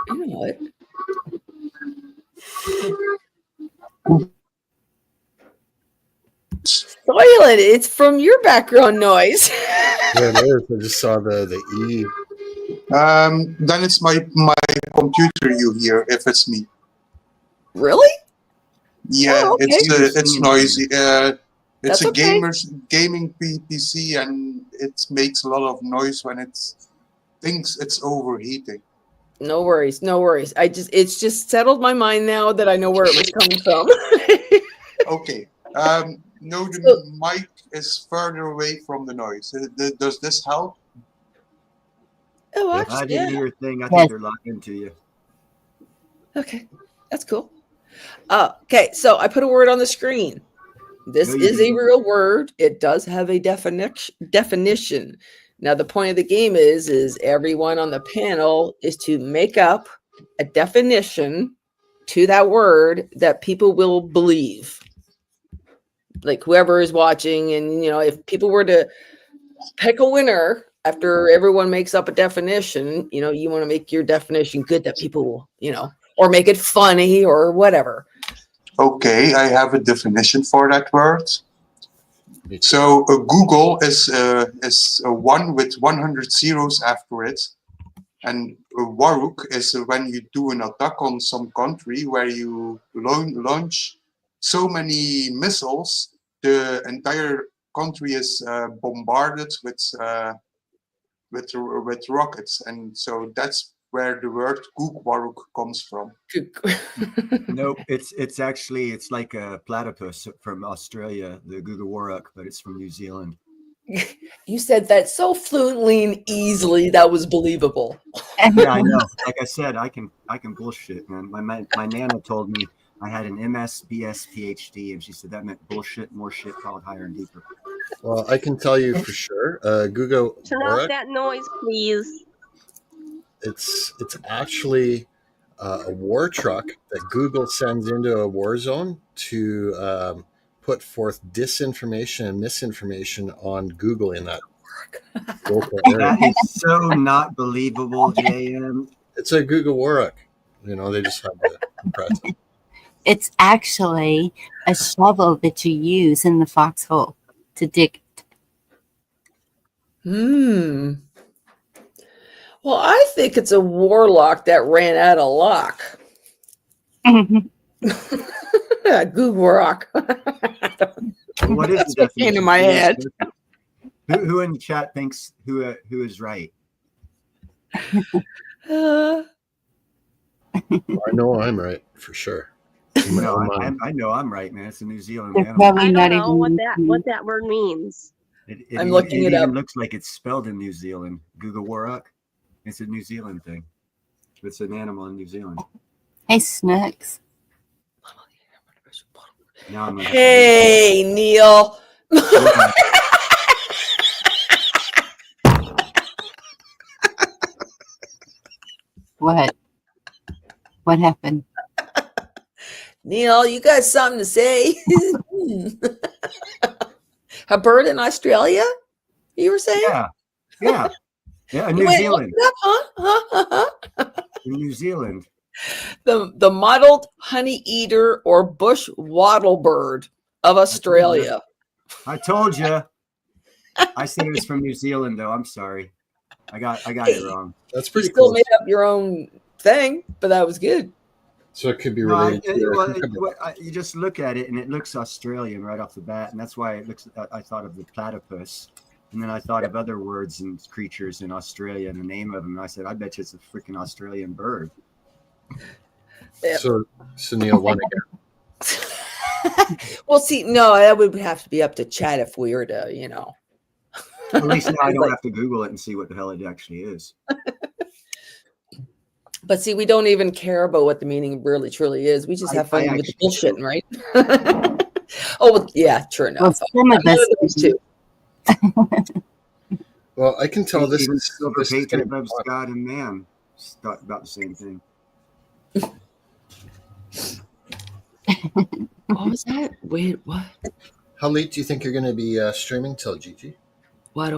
You know what? Soylent, it's from your background noise. Yeah, it is. I just saw the E. Then it's my computer you hear if it's me. Really? Yeah, Oh, okay. it's noisy. It's That's a okay. gaming PC and it makes a lot of noise when it thinks it's overheating. No worries, no worries. It's just settled my mind now that I know where it was coming from. Okay. No, the mic is further away from the noise. Does this help? Oh, I actually, didn't yeah. hear a thing. I think they're locked into you. Okay, that's cool. Okay, so I put a word on the screen. This No, you is a didn't. real word. It does have a definition. Now, the point of the game is everyone on the panel is to make up a definition to that word that people will believe. Like whoever is watching, and if people were to pick a winner after everyone makes up a definition, you want to make your definition good that people will, or make it funny or whatever. Okay, I have a definition for that word. So Google is a one with 100 zeros after it, and Waruk is when you do an attack on some country where you launch so many missiles, the entire country is bombarded with rockets, and so that's where the word Waruk comes from. Nope, it's actually like a platypus from Australia, the Gugawaruk, but it's from New Zealand. You said that so fluently and easily that was believable. Yeah, I know. Like I said, I can bullshit, man. My nana told me I had an MS, BS, PhD, and she said that meant bullshit, more shit, called higher and deeper. Well, I can tell you for sure. Google. Turn off that noise, please. It's actually a war truck that Google sends into a war zone to put forth disinformation and misinformation on Google in that local area. That is so not believable, JM. It's a Google Warwick. You know, they just have to compress it. It's actually a shovel that you use in the foxhole to dig. Well, I think it's a warlock that ran out of luck. Google rock. What is That's the what came to definition? my head. Who in the chat thinks who is right? Uh, I know I'm right for sure. No, I know I'm right, man. It's a New Zealand They're animal. probably I not don't know even. what that word means. I'm looking it even up. looks like it's spelled in New Zealand. Google Warwick. It's a New Zealand thing. It's an animal in New Zealand. Hey, Snooks. Now I'm gonna Hey, Neil. Yeah. What? What happened? Neil, you got something to say? A bird in Australia? You were saying? Yeah. In You New went Zealand. look it up, huh? In New Zealand. The mottled honey eater or bush wattle bird of Australia. I told you. I said it was from New Zealand, though. I'm sorry. I got it wrong. That's You pretty still cool. made up your own thing, but that was good. So it could be No, related to you just look at it and it looks Australian right off the bat, and that's why it looks. I thought of the platypus, and then I thought of other words and creatures in Australia and the name of them. And I said, I bet you it's a freaking Australian bird. Yeah. So Neil won again. Well, see, no, that would have to be up to Chad if we were to, At least now I don't have to Google it and see what the hell it actually is. But see, we don't even care about what the meaning really truly is. We just have fun with the bullshitting, right? Oh, well, yeah, true enough. Well, some of us too. Well, I can tell this Even is silver this is patriot gonna be loves fun. God and man. It's about the same thing. What was that? Wait, what? How late do you think you're going to be streaming till, Gigi? What?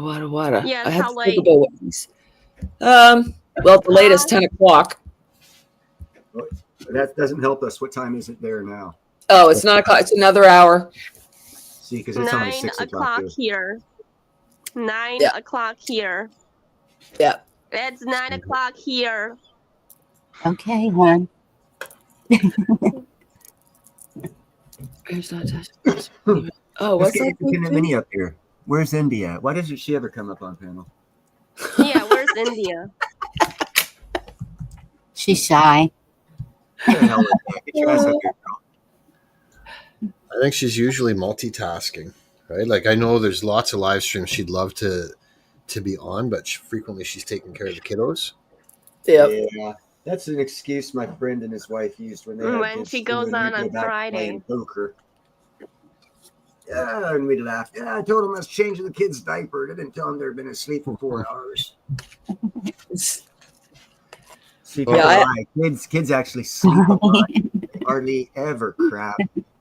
Yes, I have how to think late? about what these. Well, at the latest 10 o'clock. That doesn't help us. What time is it there now? Oh, it's 9 o'clock. It's another hour. See, because it's only 9 6 o'clock here. here. 9 Yeah. o'clock here. Yeah. It's 9 o'clock here. Okay, hon. There's not oh, Let's what's get that? Independent Mini up here. Where's India? Why doesn't she ever come up on panel? Yeah, where's India? She's shy. What the hell is that? Get your ass up here, girl. I think she's usually multitasking, right? Like I know there's lots of live streams she'd love to be on, but frequently she's taking care of the kiddos. Yep. Yeah, that's an excuse my friend and his wife used when they had When kids, she and goes when on we'd go on back to Friday. playing poker. Yeah, and we'd laugh. Yeah, I told him I was changing the kid's diaper. I didn't tell him they'd been asleep for 4 hours. See, people Yeah, lie. Kids actually sleep a lot. They hardly ever crap.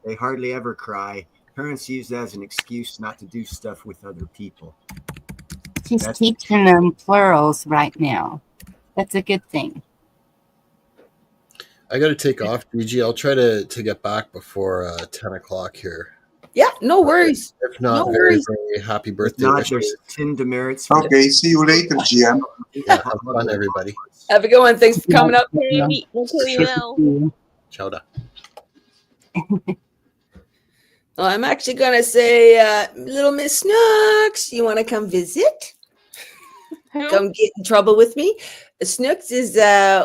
They hardly ever cry. Parents use that as an excuse not to do stuff with other people. She's That's- teaching them plurals right now. That's a good thing. I got to take off, Gigi. I'll try to get back before 10 o'clock here. Yeah, no worries. If not, No very, worries. very happy birthday Not wishes. there's 10 demerits. For Okay, see you later, GM. Yeah, have fun, everybody. Have a good one. Thanks for coming up. Okay, we will. Ciao da. Well, I'm actually going to say, little Miss Snooks, you want to come visit? Who? Come get in trouble with me? Snooks is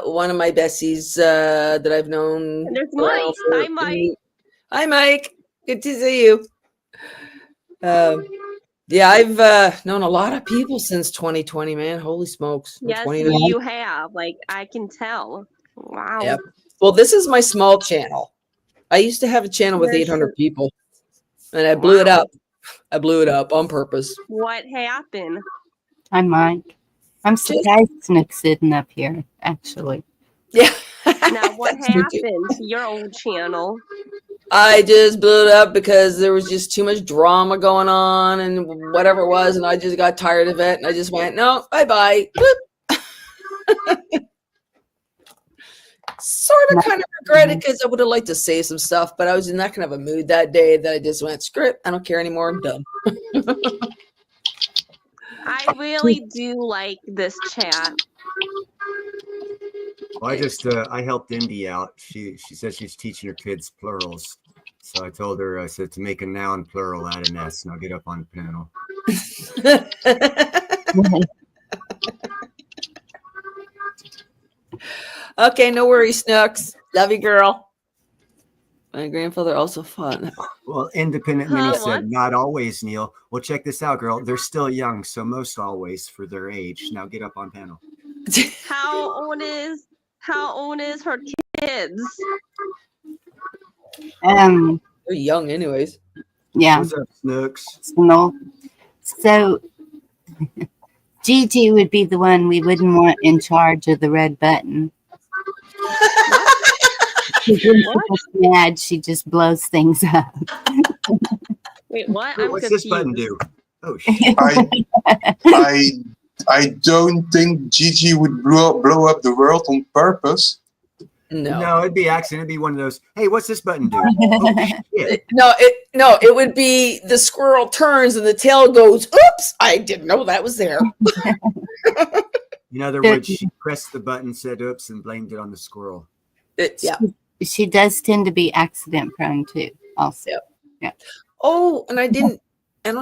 one of my besties that I've known. There's around Mike. for- Hi, Mike. Hi, Mike. Good to see you. Yeah, I've known a lot of people since 2020, man. Holy smokes. Yes, 2019. you have. Like, I can tell. Wow. Yep. Well, this is my small channel. I used to have a channel with Yes. 800 people, and I blew it Wow. up. I blew it up on purpose. What happened? Hi, Mike. I'm surprised Snook's sitting up here, actually. Yeah. Now, what That's true, too. happened to your old channel? I just blew it up because there was just too much drama going on and whatever it was, and I just got tired of it, and I just went, no, bye-bye. Sort of kind of regret it because I would have liked to say some stuff, but I was in that kind of a mood that day that I just went, screw it, I don't care anymore, I'm done. I really do like this chat. Well, I helped Indy out. She said she's teaching her kids plurals. So I told her, I said, to make a noun plural, add an S, and I'll get up on the panel. Okay, no worries, Snooks. Love you, girl. My grandfather also fought. Well, Independent Mini What? said, not always, Neil. Well, check this out, girl. They're still young, so most always for their age. Now get up on panel. How old is her kids? Um, They're young, anyways. yeah. What's up, Snooks? So Gigi would be the one we wouldn't want in charge of the red button. When she gets mad, she just blows things up. Wait, what? Wait, I'm what's confused. this button do? Oh, shit. I don't think Gigi would blow up the world on purpose. No, It'd be accident. It'd be one of those, hey, what's this button do? Oh, shit. it would be the squirrel turns and the tail goes, oops, I didn't know that was there. In other words, she pressed the button, said oops, and blamed it on the squirrel. Yeah. She does tend to be accident prone too, also. Yeah. Oh, and I don't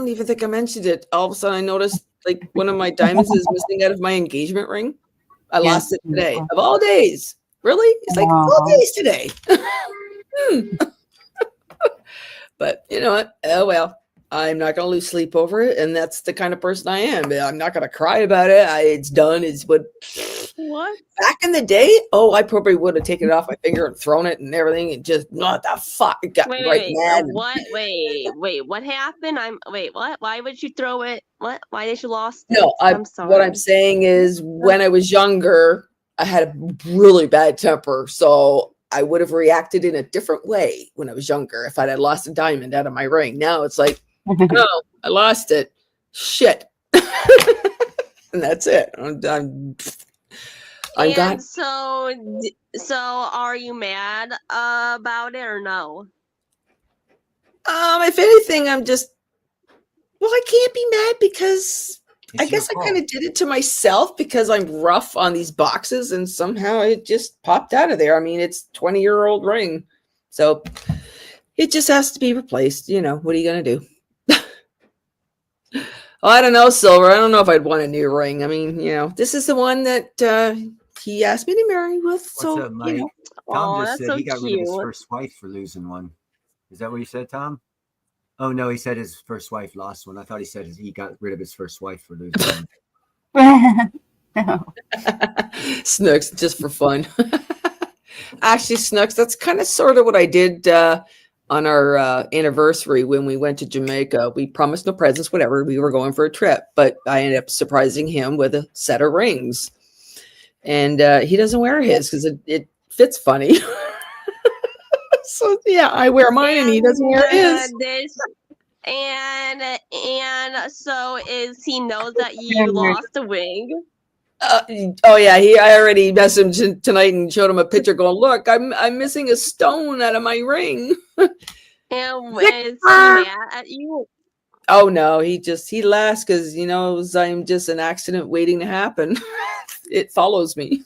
even think I mentioned it. All of a sudden I noticed like one of my diamonds is missing out of my engagement ring. I lost it today. Of all days. Really? It's like all days today. But you know what? Oh well. I'm not going to lose sleep over it, and that's the kind of person I am. I'm not going to cry about it. It's done. It's what back in the day. Oh, I probably would have taken it off my finger and thrown it and everything, and just what the fuck? It got mad. What? Wait. What happened? What? Why would you throw it? What? Why did you lost it? No, I'm sorry. What I'm saying is, when I was younger, I had a really bad temper, so I would have reacted in a different way when I was younger if I'd had lost a diamond out of my ring. Now it's like, oh, I lost it. Shit. And that's it. I'm gone. So are you mad about it or no? If anything, I can't be mad because I guess I kind of did it to myself because I'm rough on these boxes and somehow it just popped out of there. I mean, it's 20-year-old ring. So it just has to be replaced. You know, what are you going to do? Oh, I don't know, Silver. I don't know if I'd want a new ring. I mean, you know, this is the one that he asked me to marry with. So, What's up, Mike? you know. Tom just that's said so he got rid of his cute. first wife for losing one. Is that what you said, Tom? Oh, no, he said his first wife lost one. I thought he said he got rid of his first wife for losing one. No. Snooks, just for fun. Actually, Snooks, that's kind of sort of what I did on our anniversary when we went to Jamaica. We promised no presents, whatever. We were going for a trip, but I ended up surprising him with a set of rings. And he doesn't wear his because it fits funny. So, yeah, I wear mine and he doesn't wear his. And so he knows that you lost a ring? Oh yeah, I already messaged him tonight and showed him a picture going, look, I'm missing a stone out of my ring. And is he mad at you? Oh no, he laughs because he knows I'm just an accident waiting to happen. It follows me.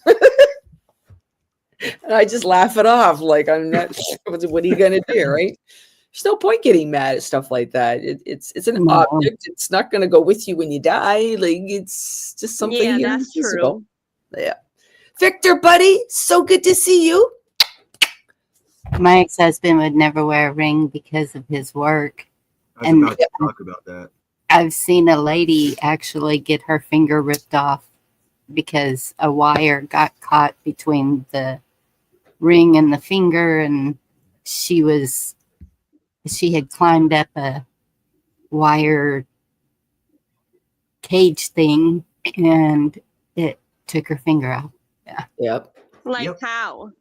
And I just laugh it off like I'm not. What are you gonna do, right? There's no point getting mad at stuff like that. It's an object. It's not gonna go with you when you die. Like it's just something. Yeah, that's invisible. True. Yeah, Victor, buddy, so good to see you. My ex-husband would never wear a ring because of his work. I was about to talk about that. I've seen a lady actually get her finger ripped off because a wire got caught between the ring and the finger, and she had climbed up a wire cage thing and it took her finger off. Yeah. Yep. Like how?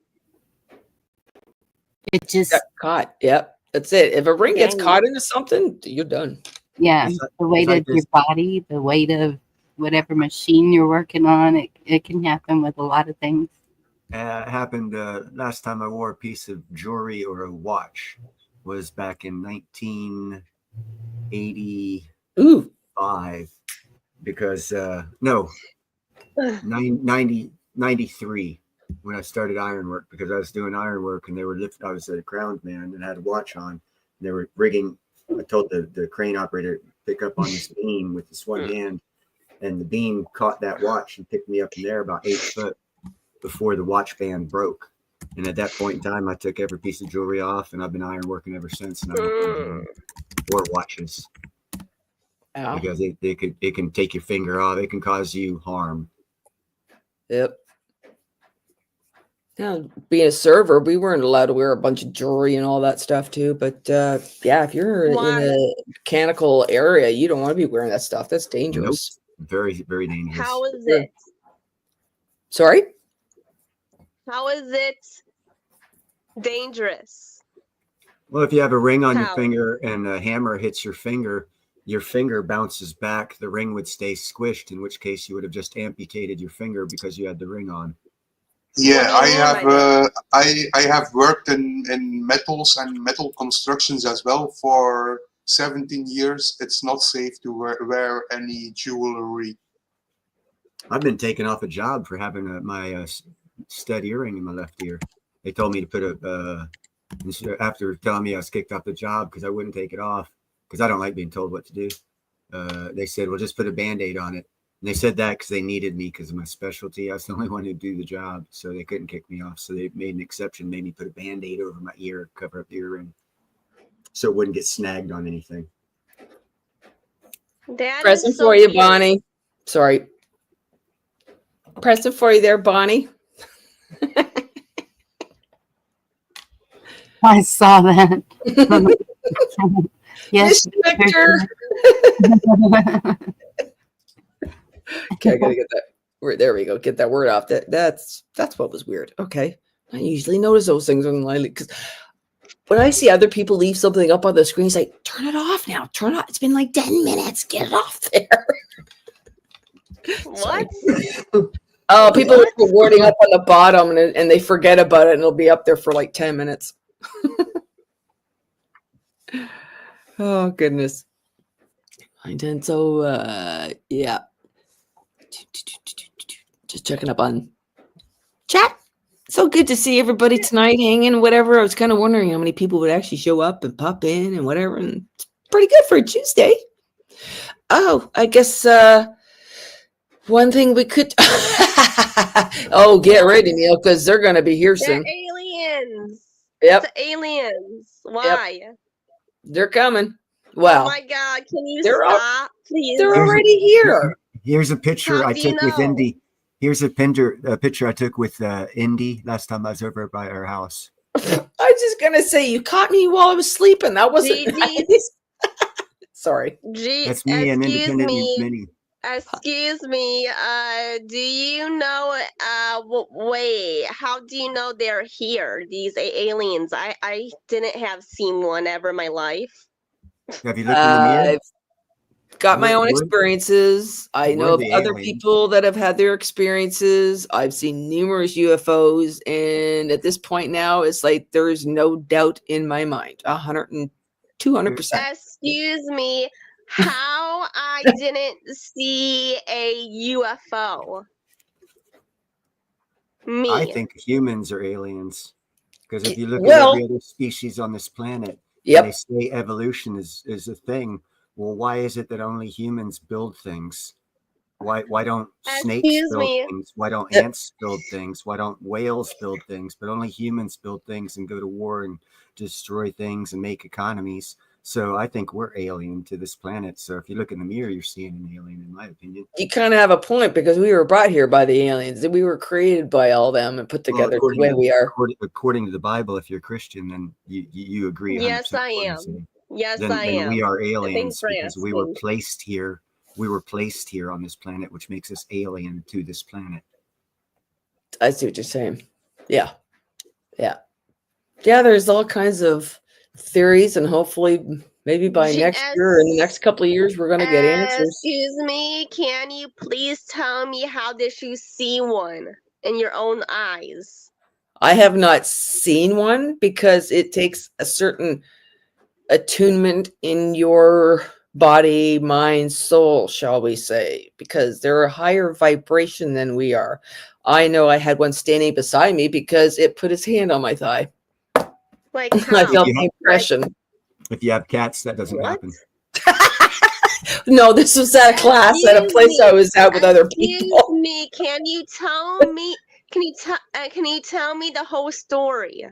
It just, Got caught. Yep. That's it. If a ring gets Dang. caught into something, you're done. yeah, It's the weight like of your body, the weight of whatever machine you're working on, it can happen with a lot of things. happened last time I wore a piece of jewelry or a watch was back in 1985 Ooh. because no 93 when I started ironwork, because I was doing ironwork and they were I was a ground man and had a watch on. They were rigging. I told the crane operator pick up on this beam with this one hand, and the beam caught that watch and picked me up in there about 8 foot before the watch band broke. And at that point in time, I took every piece of jewelry off, and I've been ironworking ever since. And I don't wear watches Ow. because it can take your finger off. It can cause you harm. Yep. Now, being a server, we weren't allowed to wear a bunch of jewelry and all that stuff too. But yeah, if you're Why? in a mechanical area, you don't want to be wearing that stuff. That's dangerous. Nope. Very, very dangerous. How is Yeah. it? Sorry? How is it dangerous? Well, if you have a ring on your How? finger and a hammer hits your finger bounces back, the ring would stay squished, in which case you would have just amputated your finger because you had the ring on. Yeah, What do you mean by I have worked in metals and metal constructions as well for 17 years. It's not safe to wear any jewelry. I've been taken off a job for having my stud earring in my left ear. They told me to put after telling me I was kicked off the job because I wouldn't take it off because I don't like being told what to do. They said, well, just put a Band-Aid on it. And they said that because they needed me because of my specialty. I was the only one who'd do the job, so they couldn't kick me off. So they made an exception, made me put a Band-Aid over my ear, cover up the earring, so it wouldn't get snagged on anything. That Present is so for you, weird. Bonnie. Sorry. Present for you there, Bonnie. I saw that. Yes. Miss Victor. Okay, I gotta get that. There we go. Get that word off. That's what was weird. Okay, I usually notice those things when I because when I see other people leave something up on the screen, it's like, turn it off now. Turn it off. It's been like 10 minutes. Get it off there. What? Oh, people are rewarding up on the bottom and they forget about it and it'll be up there for like 10 minutes. Oh goodness. And so yeah. Just checking up on chat. So good to see everybody tonight hanging, whatever. I was kind of wondering how many people would actually show up and pop in and whatever. And it's pretty good for a Tuesday. Oh, I guess one thing we could oh, get ready, Neil, because they're gonna be here They're soon. aliens. Yep. It's aliens. Why? They're coming. Oh Well, my God! Can you they're stop, please? they're already here. Here's a picture How I do you took with know? Indy. Here's a picture I took with Indy last time I was over by her house. I was just gonna say you caught me while I was sleeping. That wasn't Gigi. nice. Sorry. That's me and Excuse Independent me. Mini. Excuse me. Do you know? Wait. How do you know they're here? These aliens. I didn't have seen one ever in my life. Have you looked in the mirror? I've got my own We're- experiences. I we're know of the other aliens. people that have had their experiences. I've seen numerous UFOs, and at this point now, it's like there's no doubt in my mind. 200%. Excuse me. How I didn't see a UFO? Me. I think humans are aliens because if you look Well- at every other species on this planet, and Yep. they say evolution is a thing. Well, why is it that only humans build things? Why don't snakes Excuse build me. things? Why don't Yep. ants build things? Why don't whales build things? But only humans build things and go to war and destroy things and make economies. So I think we're alien to this planet. So if you look in the mirror, you're seeing an alien, in my opinion. You kind of have a point because we were brought here by the aliens. We were created by all them and put together the way we are. According to the Bible, if you're Christian, then you agree. Yes, 100% I what am. I'm saying. Yes, Then I am. we are aliens for because we were asking. placed here. We were placed here on this planet, which makes us alien to this planet. I see what you're saying. Yeah. Yeah. Yeah, there's all kinds of theories, and hopefully, maybe by next year or in the next couple of years, we're going to get answers. Excuse me, can you please tell me how did you see one in your own eyes? I have not seen one because it takes a certain attunement in your body, mind, soul, shall we say, because they're a higher vibration than we are. I know I had one standing beside me because it put his hand on my thigh. Like I how? felt the impression. If you have cats, that doesn't What? happen. No, this was at a class at a place I was at with other people. Excuse me, can you tell me? Can you tell me the whole story,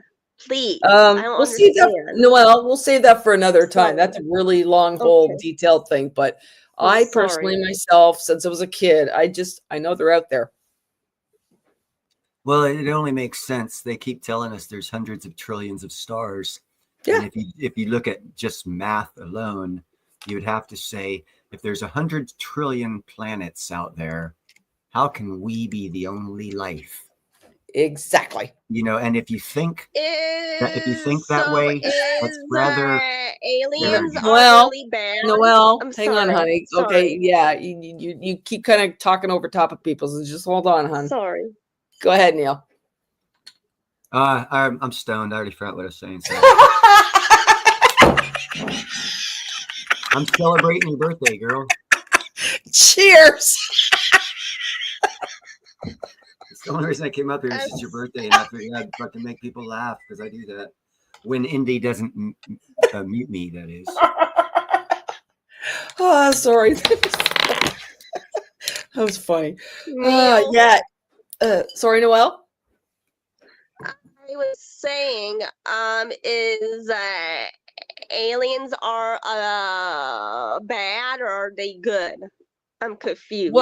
please? I don't We'll see that. understand. Noel, we'll save that for another time. Sorry. That's a really long, whole, Okay. detailed thing. But I'm I sorry. personally, myself, since I was a kid, I know they're out there. Well, it only makes sense. They keep telling us there's hundreds of trillions of stars. Yeah. And if you look at just math alone, you would have to say, if there's 100 trillion planets out there, how can we be the only life? Exactly. You know, and if you think that So way, that's rather aliens are Noel, really bad. Noel, I'm hang on, sorry. honey. Sorry. Okay, yeah, you keep kind of talking over top of people, so just hold on, hon. Sorry. Go ahead, Neil. I'm stoned. I already forgot what I was saying. So. I'm celebrating your birthday, girl. Cheers. It's the only reason I came up here is it's your birthday, and I figured I'd fucking make people laugh because I do that. When Indy doesn't mute me, that is. Oh, sorry. That was funny. Neil, Yeah. Sorry, Noel. I was saying, is aliens are bad or are they good? I'm confused.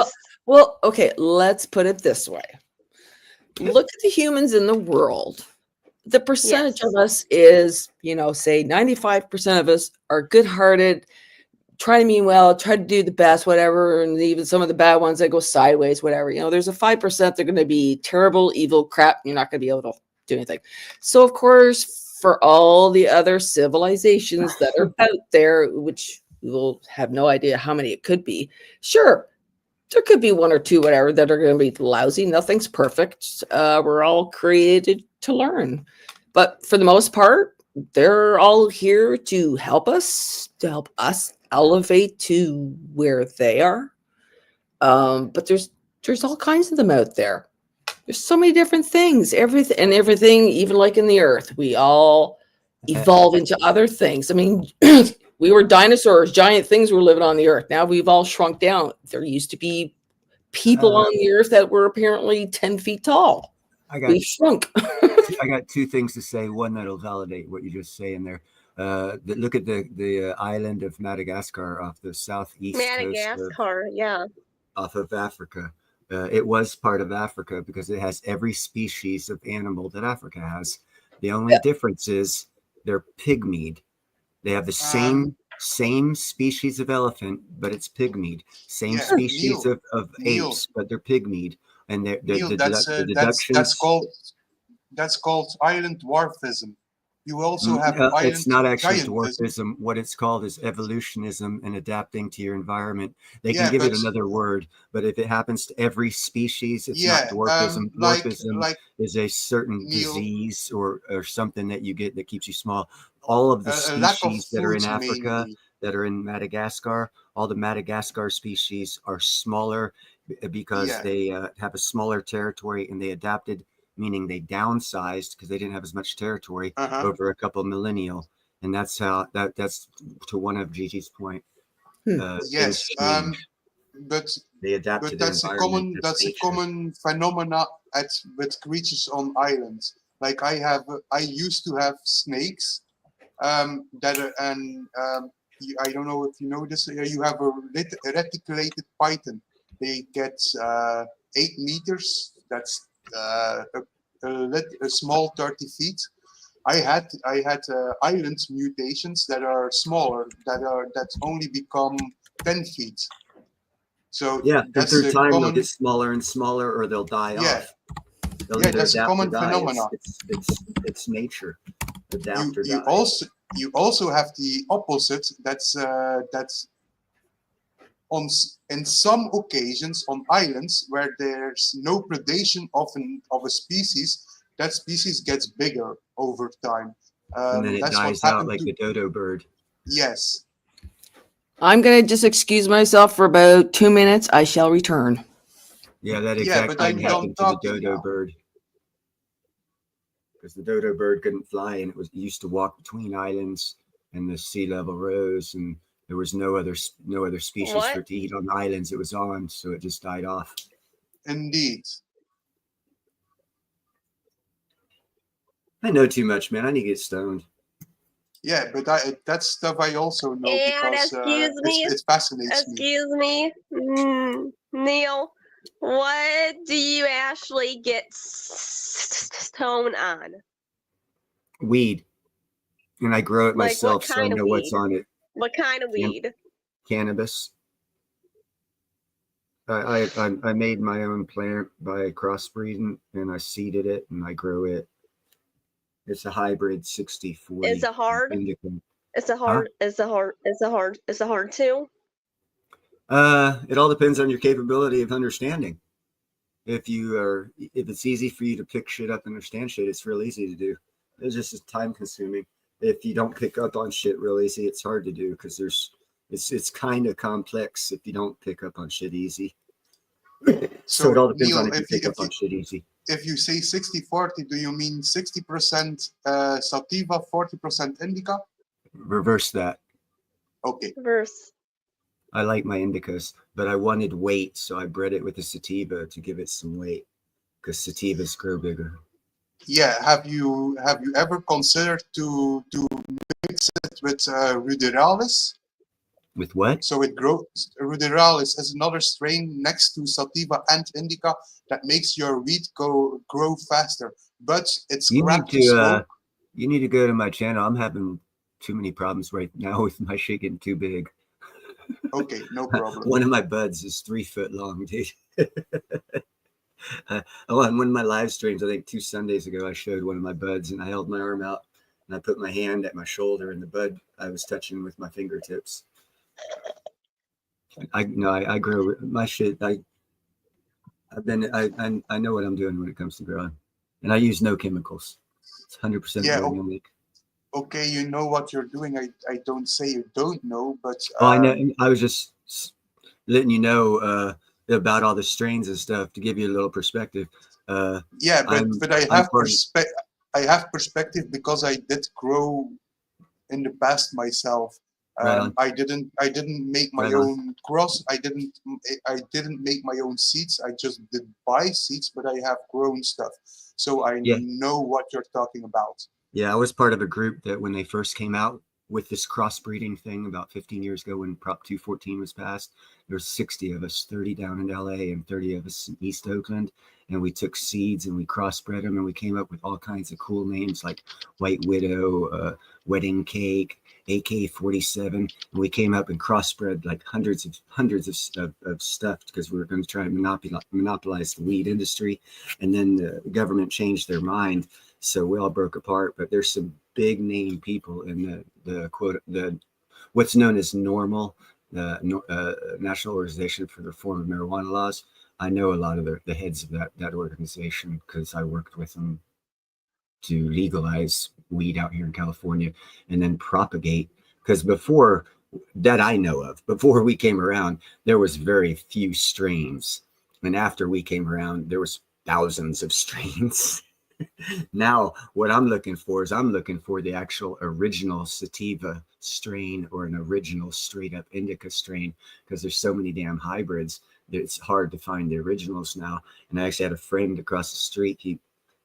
Well, okay, let's put it this way. Look at the humans in the world. The percentage Yes. of us is, say 95% of us are good-hearted, try to mean well, try to do the best, whatever, and even some of the bad ones that go sideways, whatever. There's a 5% they're going to be terrible, evil crap. You're not going to be able to do anything. So, of course, for all the other civilizations that are out there, which we will have no idea how many it could be, sure, there could be one or two, whatever, that are going to be lousy. Nothing's perfect. We're all created to learn. But for the most part, they're all here to help us elevate to where they are. But there's all kinds of them out there. There's so many different things, everything, even like in the earth, we all evolve into other things. I mean, we were dinosaurs, giant things were living on the earth. Now we've all shrunk down. There used to be people on the earth that were apparently 10 feet tall. We shrunk. I got two things to say. One that'll validate what you just say in there. Look at the island of Madagascar off the southeast Madagascar, coast off of Africa. It was part of Africa because it has every species of animal that Africa has. The only difference is they're pygmied. They have the same species of elephant, but it's pygmied. Same species of apes, but they're pygmied. And that's called island dwarfism. You also have it's not actually giantism. dwarfism. What it's called is evolutionism and adapting to your environment. They can give it another word, but if it happens to every species, it's not dwarfism. Dwarfism is a certain disease or something that you get that keeps you small. All of the species that are in Africa, that are in Madagascar, all the Madagascar species are smaller because they have a smaller territory and they adapted, meaning they downsized because they didn't have as much territory over a couple millennial. And that's how that's to one of Gigi's point. Yes, but they adapt to that's a common phenomena with creatures on islands. Like I used to have snakes that are, and I don't know if you know this. You have a reticulated python. They get 8 meters. That's a small 30 feet. I had island mutations that are smaller, that only become 10 feet. So that's through time they'll get smaller and smaller, or they'll die off. That's a common phenomenon. It's nature. Adapt or you die. also have the opposite. That's in some occasions on islands where there's no predation of a species, that species gets bigger over time. And then it That's what dies out happened like to, the dodo bird. yes. I'm going to just excuse myself for about 2 minutes. I shall return. Yeah, that Yeah, exact but thing I'm done happened to the talking dodo now. bird. Because the dodo bird couldn't fly, and it used to walk between islands, and the sea level rose, and there was no other species What? for it to eat on the islands it was on, so it just died off. Indeed. I know too much, man. I need to get stoned. Yeah, but that stuff I also know And because it fascinates me. excuse me, Neil, what do you actually get stoned on? Weed, and I grow it Like what myself, so I kind of know what's weed? on it. What kind of weed? Cannabis. I made my own plant by crossbreeding, and I seeded it, and I grow it. It's a hybrid 60-40 Is it hard? indica. Is it hard? Is it hard? Is it hard? Is it hard too? It all depends on your capability of understanding. If it's easy for you to pick shit up and understand shit, it's real easy to do. It's just time consuming. If you don't pick up on shit real easy, it's hard to do because it's kind of complex if you don't pick up on shit easy. So it all depends Neil, on if you pick up on shit easy. If you say 60-40, do you mean 60% sativa, 40% indica? Reverse that. Okay. Verse. I like my indicas, but I wanted weight, so I bred it with a sativa to give it some weight because sativas grow bigger. Yeah. Have you ever considered to mix it with ruderalis? With what? So it grows. Ruderalis is another strain next to sativa and indica that makes your weed grow faster, but it's crap to smoke. You need to go to my channel. I'm having too many problems right now with my shit getting too big. Okay, no problem. One of my buds is 3 foot long, dude. On one of my live streams, I think 2 Sundays ago, I showed one of my buds, and I held my arm out, and I put my hand at my shoulder, and the bud I was touching with my fingertips. I grow my shit. I know what I'm doing when it comes to growing, and I use no chemicals. It's 100% organic. Okay, you know what you're doing. I don't say you don't know, but I know. I was just letting you know about all the strains and stuff to give you a little perspective. Yeah, but I have perspective because I did grow in the past myself. I didn't make my own cross. I didn't make my own seeds. I just did buy seeds, but I have grown stuff, so I know what you're talking about. Yeah, I was part of a group that when they first came out with this crossbreeding thing about 15 years ago when Prop 214 was passed, there were 60 of us, 30 down in LA and 30 of us in East Oakland. And we took seeds and we crossbred them, and we came up with all kinds of cool names like White Widow, Wedding Cake, AK-47. And we came up and crossbred like hundreds of stuff because we were going to try to monopolize the weed industry. And then the government changed their mind. So we all broke apart, but there's some big name people in the what's known as NORML, National Organization for the Reform of Marijuana Laws. I know a lot of the heads of that organization because I worked with them to legalize weed out here in California and then propagate. Because before that I know of, before we came around, there was very few strains. And after we came around, there was thousands of strains. Now, what I'm looking for is the actual original sativa strain or an original straight up indica strain because there's so many damn hybrids that it's hard to find the originals now. And I actually had a friend across the street.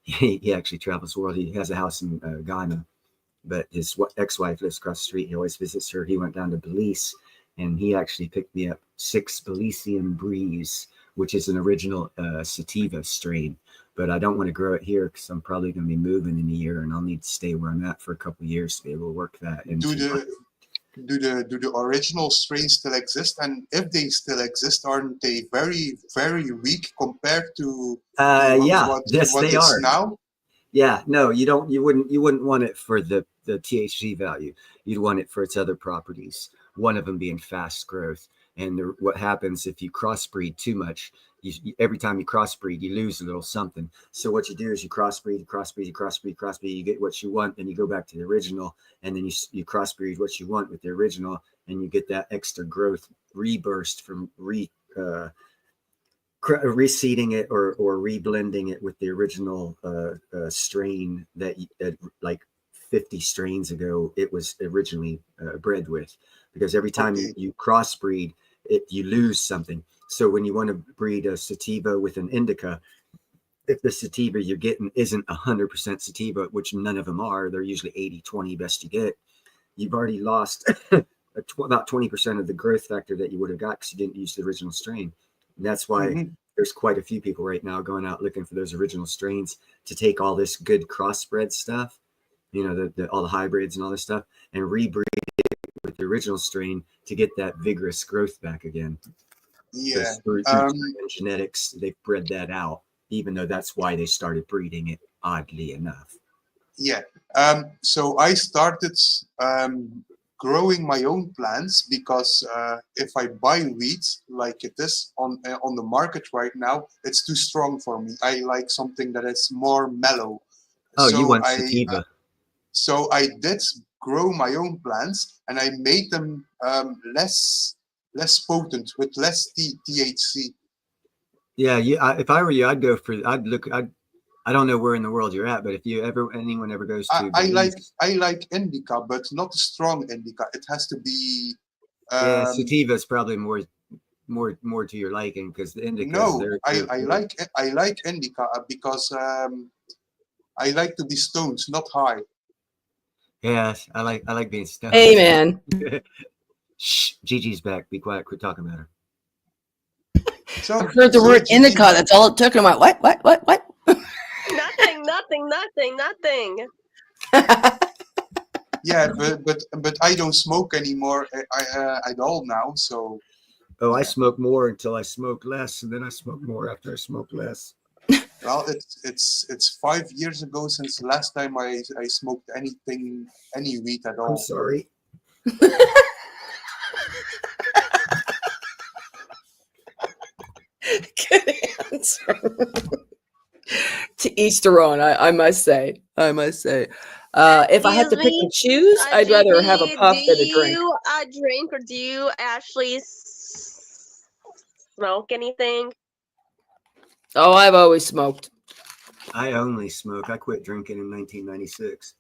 He actually travels the world. He has a house in Ghana, but his ex-wife lives across the street. He always visits her. He went down to Belize, and he actually picked me up 6 Belizean Breeze, which is an original sativa strain. But I don't want to grow it here because I'm probably going to be moving in a year, and I'll need to stay where I'm at for a couple of years to be able to work that. Do the original strains still exist? And if they still exist, aren't they very, very weak compared to yes, what they it's are now? Yeah, no, you don't. You wouldn't want it for the THC value. You'd want it for its other properties. One of them being fast growth. And what happens if you crossbreed too much? Every time you crossbreed, you lose a little something. So what you do is you crossbreed, crossbreed. You get what you want, then you go back to the original, and then you crossbreed what you want with the original, and you get that extra growth reburst from reseeding it or reblending it with the original strain that like 50 strains ago it was originally bred with, because every time you crossbreed it, you lose something. So when you want to breed a sativa with an indica, if the sativa you're getting isn't 100% sativa, which none of them are, they're usually 80-20 best you get, you've already lost about 20% of the growth factor that you would have got because you didn't use the original strain. And that's why there's quite a few people right now going out looking for those original strains to take all this good crossbred stuff, you know, all the hybrids and all this stuff, and rebreed it with the original strain to get that vigorous growth back again. Yeah. Through genetics, they've bred that out, even though that's why they started breeding it, oddly enough. Yeah. So I started growing my own plants because if I buy weed like it is on the market right now, it's too strong for me. I like something that is more mellow. Oh, so you want sativa? So I did grow my own plants, and I made them less potent with less THC. Yeah, if I were you, I'd go for. I don't know where in the world you're at, but if anyone ever goes to, I like indica, but not strong indica. It has to be. Yeah, sativa is probably more to your liking, because the indica. No, I like indica because I like to be stoned, not high. Yeah, I like being stoned. Hey, man. Shh, Gigi's back. Be quiet. Quit talking about her. So, I heard the word indica. That's all it took. And I'm like, what? Nothing. Yeah, but I don't smoke anymore at all now. So. Oh, yeah. I smoke more until I smoke less, and then I smoke more after I smoke less. Well, it's 5 years ago since the last time I smoked any weed at all. I'm sorry. Good answer. To each their own, I must say. If I had to pick and choose, I'd rather have a puff than a drink. Do you drink, or do you actually smoke anything? Oh, I've always smoked. I only smoke. I quit drinking in 1996.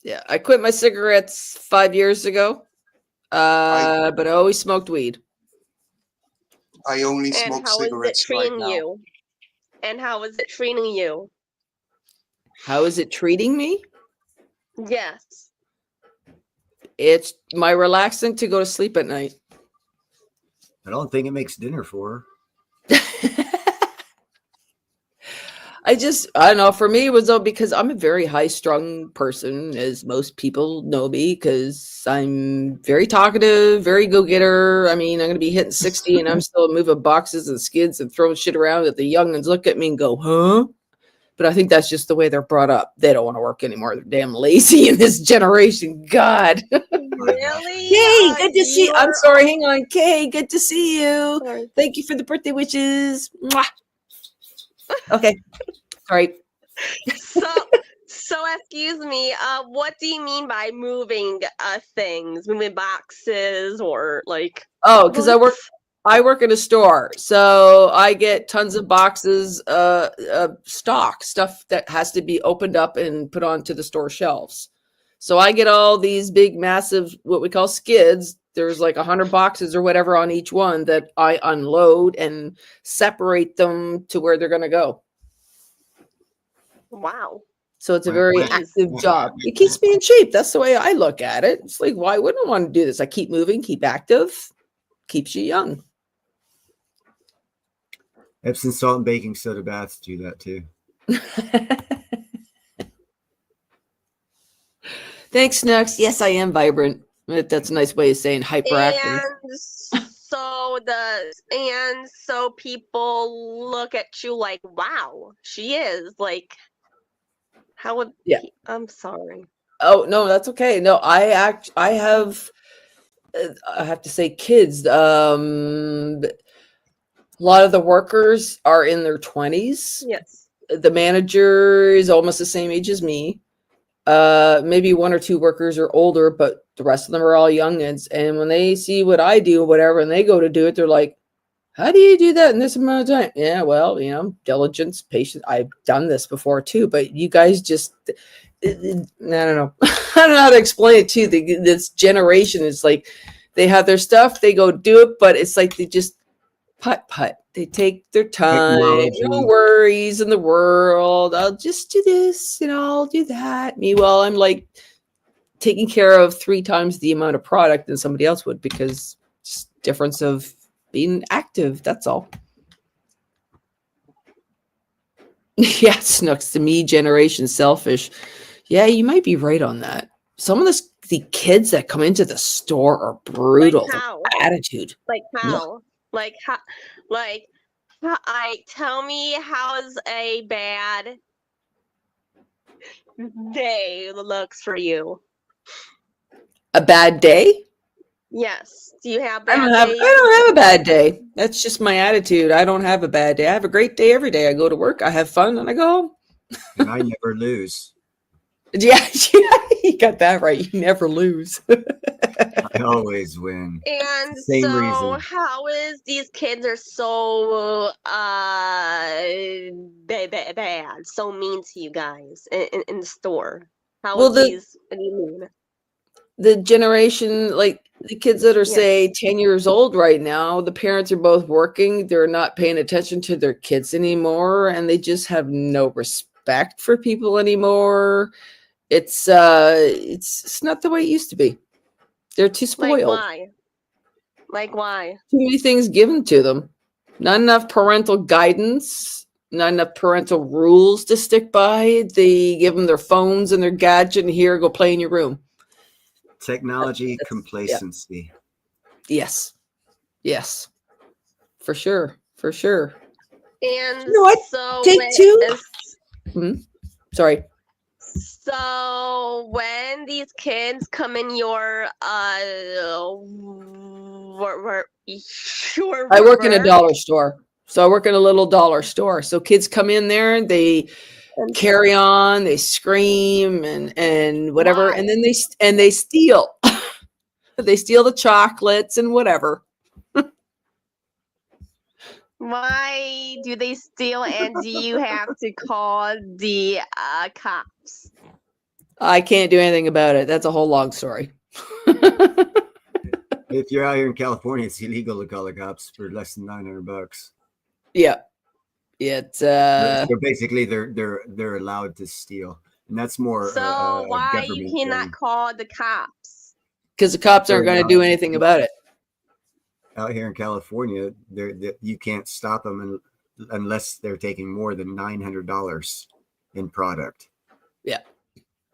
Yeah, I quit my cigarettes 5 years ago, but I always smoked weed. I only smoke cigarettes right now. And how is it treating you? How is it treating me? Yes. It's my relaxant to go to sleep at night. I don't think it makes dinner for her. I don't know. For me, it was because I'm a very high-strung person, as most people know me, because I'm very talkative, very go-getter. I mean, I'm going to be hitting 60, and I'm still moving boxes and skids and throwing shit around that the youngins look at me and go, huh? But I think that's just the way they're brought up. They don't want to work anymore. They're damn lazy in this generation. God. Really? Yay, good to see you. I'm sorry, hang on. Kay, good to see you. Sorry. Thank you for the birthday wishes. Mwah. Okay. All right. So excuse me, what do you mean by moving things? Moving boxes or like? Oh, because I work in a store, so I get tons of boxes, stuff that has to be opened up and put onto the store shelves. So I get all these big, massive, what we call skids. There's like 100 boxes or whatever on each one that I unload and separate them to where they're going to go. Wow. So it's a very active job. It keeps me in shape. That's the way I look at it. It's like, why wouldn't I want to do this? I keep moving, keep active, keeps you young. Epsom salt and baking soda baths do that too. Thanks, Nux. Yes, I am vibrant. That's a nice way of saying hyperactive. And so people look at you like, wow, she is like, How would Yeah. I'm sorry. Oh no, that's okay. No, I have I have to say kids. A lot of the workers are in their 20s. Yes. The manager is almost the same age as me. Maybe one or two workers are older, but the rest of them are all youngins. And when they see what I do, whatever, and they go to do it, they're like, how do you do that in this amount of time? Yeah, well, diligence, patience. I've done this before too, but you guys just, I don't know. I don't know how to explain it too. This generation is like, they have their stuff, they go do it, but it's like they just putt. They take their time, Technology. no worries in the world. I'll just do this, I'll do that. Meanwhile, I'm like taking care of 3 times the amount of product than somebody else would because just difference of being active. That's all. Yeah, Snooks, the me generation selfish. Yeah, you might be right on that. Some of the kids that come into the store are brutal. Like how? Attitude. Like how? Like how? Like tell me how's a bad day looks for you? A bad day? Yes. Do you have I bad don't have days? I don't have a bad day. That's just my attitude. I don't have a bad day. I have a great day every day. I go to work, I have fun, and I go home. And I never lose. Yeah, you got that right. You never lose. I always win. And Same so reason. how is these kids are so bad, so mean to you guys in the store? How Well, is what do you mean? the generation, like the kids that are Yes. say 10 years old right now, the parents are both working, they're not paying attention to their kids anymore, and they just have no respect for people anymore. It's not the way it used to be. They're too spoiled. Like why? Too many things given to them. Not enough parental guidance, not enough parental rules to stick by. They give them their phones and their gadget, and here, go play in your room. Technology That's- complacency. Yes. For sure. And No, I so take when, two. Sorry. So when these kids come in your I work in a dollar store. So I work in a little dollar store. So kids come in there, they carry on, they scream and whatever, Why? and then they steal. They steal the chocolates and whatever. Why do they steal and do you have to call the cops? Uh, I can't do anything about it. That's a whole long story. If you're out here in California, it's illegal to call the cops for less than $900. Yeah. It's So basically, they're allowed to steal, and that's more. So why you government cannot thing. call the cops? because the cops aren't They're going to do anything about it. Out here in California, you can't stop them unless they're taking more than $900 in product. Yeah.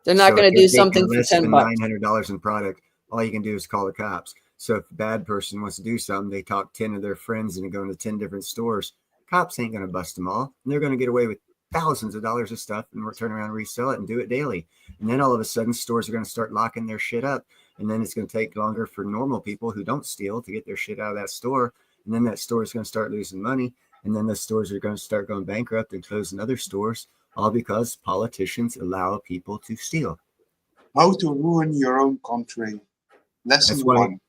They're not going to do something for $10. $900 in product. All you can do is call the cops. So if a bad person wants to do something, they talk 10 of their friends and go into 10 different stores. Cops ain't going to bust them all. And they're going to get away with thousands of dollars of stuff and turn around and resell it and do it daily. And then all of a sudden, stores are going to start locking their shit up. And then it's going to take longer for normal people who don't steal to get their shit out of that store. And then that store is going to start losing money. And then the stores are going to start going bankrupt and closing other stores, all because politicians allow people to steal. How to ruin your own country. Lesson That's why- 1.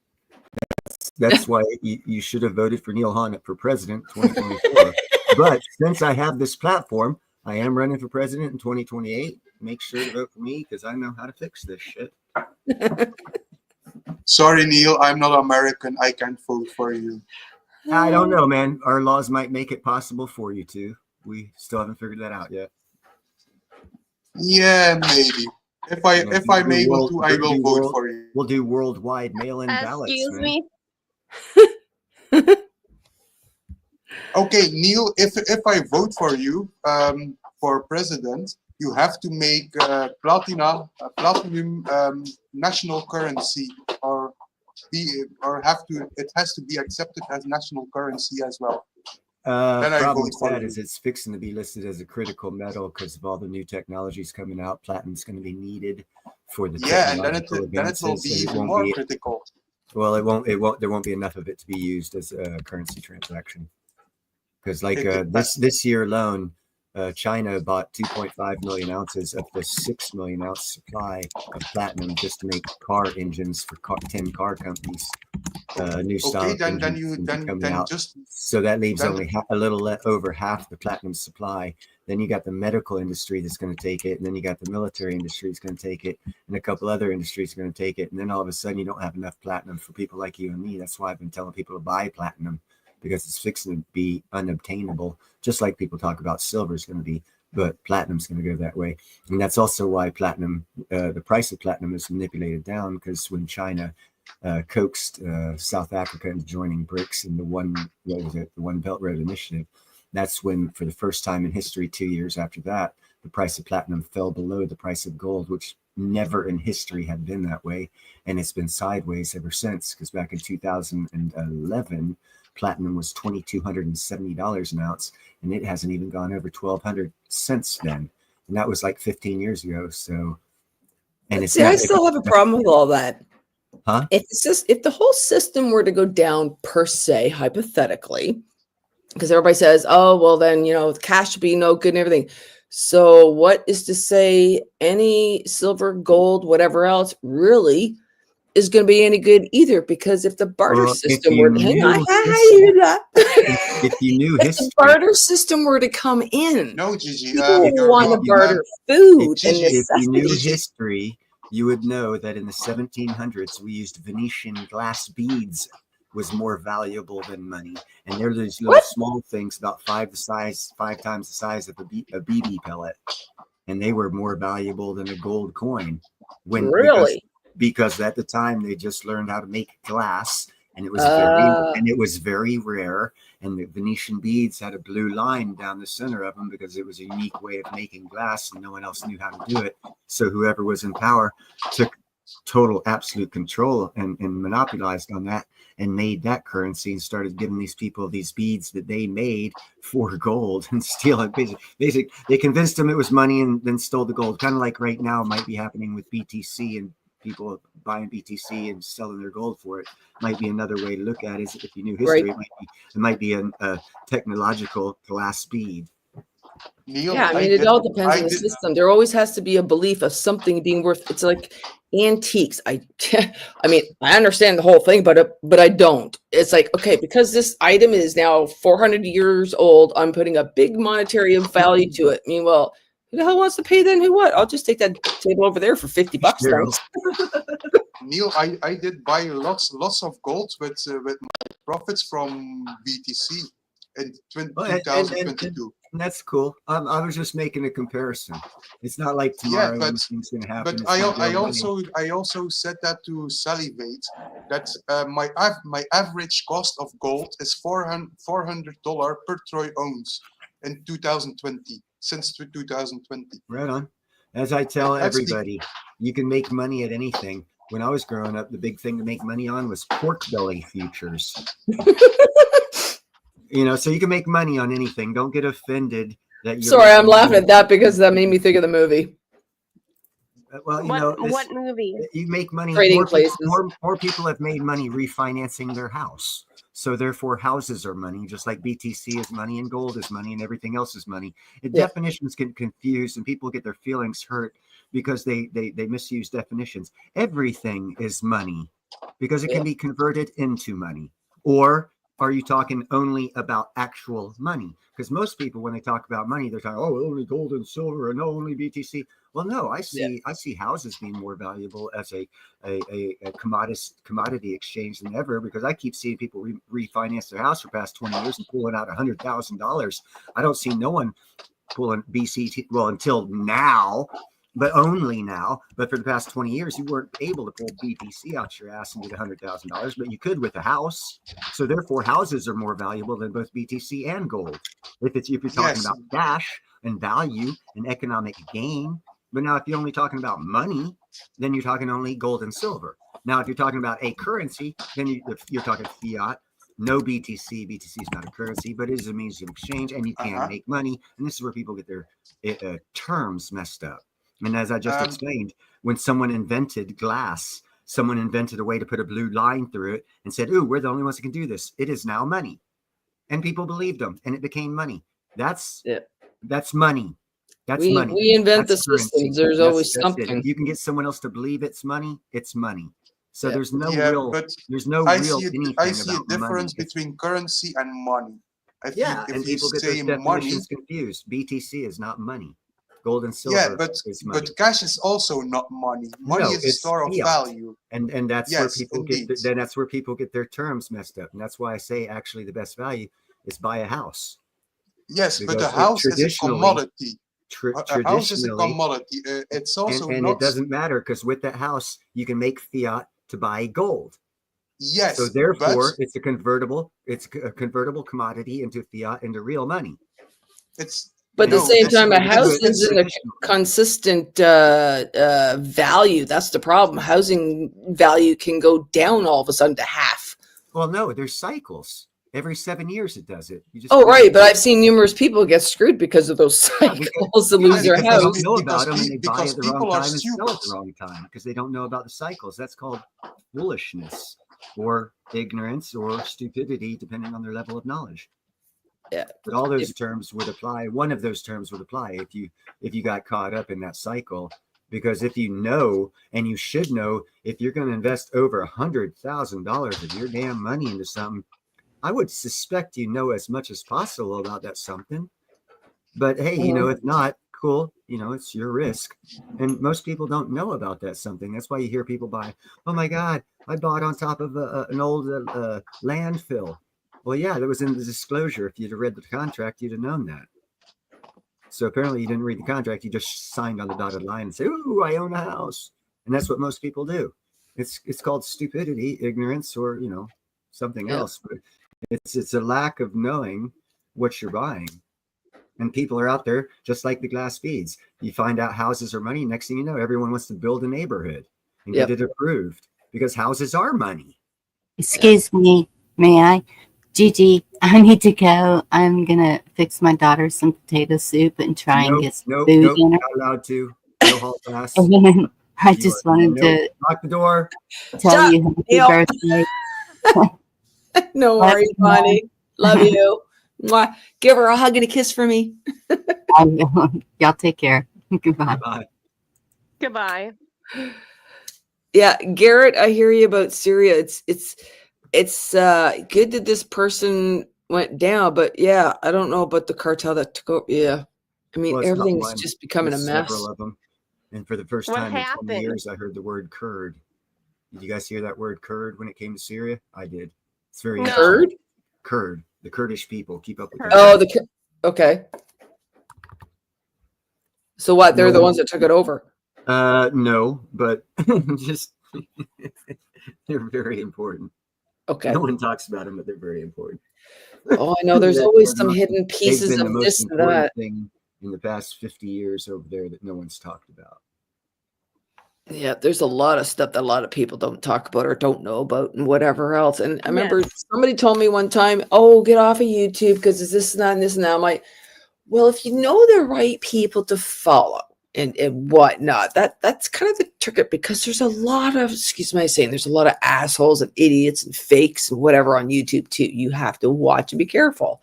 That's why you should have voted for Neil Hunt for president 2024. But since I have this platform, I am running for president in 2028. Make sure to vote for me because I know how to fix this shit. Sorry, Neil, I'm not American. I can't vote for you. I don't know, man. Our laws might make it possible for you to. We still haven't figured that out yet. Yeah, maybe. If I'm able to, I will vote for you. We'll do worldwide mail-in ballots. Excuse man. me. Okay, Neil, if I vote for you for president, you have to make platinum national currency, it has to be accepted as national currency as well. Then I Problem vote with for that you. is it's fixing to be listed as a critical metal because of all the new technologies coming out. Platinum's going to be needed for the Yeah, and then technological it will be advances, and it even won't more be. critical. Well, there won't be enough of it to be used as a currency transaction. Because like this year alone, China bought 2.5 million ounces of the 6 million ounce supply of platinum just to make car engines for 10 car companies. New style Okay, of engines coming out. just So that leaves then only a little over half the platinum supply. Then you got the medical industry that's going to take it, and then you got the military industry that's going to take it, and a couple other industries are going to take it. And then all of a sudden, you don't have enough platinum for people like you and me. That's why I've been telling people to buy platinum, because it's fixing to be unobtainable, just like people talk about silver is going to be, but platinum's going to go that way. And that's also why platinum, the price of platinum is manipulated down, because when China coaxed South Africa into joining BRICS in the One Belt Road Initiative, that's when, for the first time in history, 2 years after that, the price of platinum fell below the price of gold, which never in history had been that way. And it's been sideways ever since, because back in 2011, platinum was $2,270 an ounce, and it hasn't even gone over $1,200 since then. And that was like 15 years ago. So, and it's I still have a problem with all that. Huh? If the whole system were to go down per se, hypothetically, because everybody says, oh, well, then, cash should be no good and everything. So what is to say any silver, gold, whatever else really is going to be any good either? Because if the barter system were to hang on, if you knew if history, the barter system were to come in, no, Gigi, people want to barter food and if you knew necessities. history, you would know that in the 1700s we used Venetian glass beads was more valuable than money, and they're these little small things about 5 times the size of a BB pellet, and they were more valuable than a gold coin. Really? Because at the time they just learned how to make glass, and it was very rare. And the Venetian beads had a blue line down the center of them because it was a unique way of making glass, and no one else knew how to do it. So whoever was in power took total absolute control and monopolized on that and made that currency and started giving these people these beads that they made for gold and steal it. Basically, they convinced them it was money and then stole the gold. Kind of like right now might be happening with BTC, and people buying BTC and selling their gold for it. Might be another way to look at it. Is if you knew history, Right. it might be a technological glass bead. Neil, Yeah, I mean, it all depends on the system. There always has to be a belief of something being worth. It's like antiques. I mean, I understand the whole thing, but I don't. It's like, okay, because this item is now 400 years old, I'm putting a big monetary value to it. I mean, well, who the hell wants to pay then? Who what? I'll just take that table over there for $50. Thanks. Neil, I did buy lots of gold with my profits from BTC in 2022. And that's cool. I was just making a comparison. It's not like tomorrow anything's going to happen. But I also said that to salivate that my average cost of gold is $400 per troy ounce in 2020, since 2020. Right on. As I tell everybody, you can make money at anything. When I was growing up, the big thing to make money on was pork belly futures. So you can make money on anything. Don't get offended that you're. Sorry, I'm laughing at that because that made me think of the movie. Well, what movie? You make money. Trading places. More people have made money refinancing their house. So therefore, houses are money, just like BTC is money and gold is money and everything else is money. Definitions get confused and people get their feelings hurt because they misuse definitions. Everything is money because it can be converted into money. Or are you talking only about actual money? Because most people, when they talk about money, they're talking, oh, only gold and silver and only BTC. Well, no, I see houses being more valuable as a commodity exchange than ever, because I keep seeing people refinance their house for the past 20 years and pulling out $100,000. I don't see no one pulling BCT, well, until now, but only now. But for the past 20 years, you weren't able to pull BTC out your ass and get $100,000, but you could with a house. So therefore, houses are more valuable than both BTC and gold. If you're talking about cash and value and economic gain. But now, if you're only talking about money, then you're talking only gold and silver. Now, if you're talking about a currency, then you're talking fiat. no BTC. BTC is not a currency, but it is a means of exchange, and you can make money. And this is where people get their terms messed up. And as I just explained, when someone invented glass, someone invented a way to put a blue line through it and said, "Ooh, we're the only ones that can do this. It is now money." And people believed them, and it became money. That's money. That's money. We invent That's the systems. There's always something. If you can get someone else to believe it's money, it's money. So there's no I real see anything I see a about difference money. between currency and money. I think if and you people get say those money, definitions confused. BTC is not money. Gold and silver is money. but cash is also not money. Money is a it's store of fiat. value. And that's where people indeed. that's where people get their terms messed up. And that's why I say actually the best value is buy a house. Yes, but Because a house is a commodity. A house is a commodity. It's also and not. it doesn't matter because with that house you can make fiat to buy gold. Yes. So therefore, it's a convertible commodity into fiat, into real money. But at the same time, a house isn't a consistent value. That's the problem. Housing value can go down all of a sudden to half. Well, no, there's cycles. Every 7 years it does it. You just right. But I've seen numerous people get screwed because of those cycles and lose their house. They don't know about them, and they buy at the wrong time and sell at the wrong time because they don't know about the cycles. That's called foolishness or ignorance or stupidity, depending on their level of knowledge. Yeah. But all those terms would apply. One of those terms would apply if you got caught up in that cycle. Because if you know, and you should know, if you're going to invest over $100,000 of your damn money into something, I would suspect you know as much as possible about that something. But hey, if not, cool. It's your risk. And most people don't know about that something. That's why you hear people buy, "Oh my God, I bought on top of an old landfill." Well, yeah, that was in the disclosure. If you'd have read the contract, you'd have known that. So apparently you didn't read the contract. You just signed on the dotted line and say, "Ooh, I own a house." And that's what most people do. It's called stupidity, ignorance, or, something else. But it's a lack of knowing what you're buying. And people are out there just like the glass beads. You find out houses are money. Next thing you know, everyone wants to build a neighborhood and get it approved because houses are money. Excuse me, may I? Gigi, I need to go. I'm going to fix my daughter some potato soup and try and get some food in her. Not allowed to. No hall pass. I just wanted to lock the door. Tell you happy birthday. No worries, Bonnie. Love you. Mwah. Give her a hug and a kiss for me. Y'all take care. Goodbye. Bye. Goodbye. Yeah, Garrett, I hear you about Syria. It's good that this person went down, but yeah, I don't know about the cartel that took over. Yeah, I mean, everything's just becoming a mess. Several of them. And for the first time in 20 years, I heard the word Kurd. Did you guys hear that word Kurd when it came to Syria? I did. It's very Kurd. Kurd, the Kurdish people. Keep up with that. Oh, okay. So what? They're the ones that took it over. No, but just they're very important. Okay. No one talks about them, but they're very important. Oh, I know. There's always some hidden pieces of this and that. Thing in the past 50 years over there that no one's talked about. Yeah, there's a lot of stuff that a lot of people don't talk about or don't know about and whatever else. And I remember somebody told me one time, "Oh, get off of YouTube because it's this and that and this and that." I'm like, well, if you know the right people to follow and whatnot, that's kind of the trick, because there's a lot of, excuse my saying, there's a lot of assholes and idiots and fakes and whatever on YouTube too. You have to watch and be careful.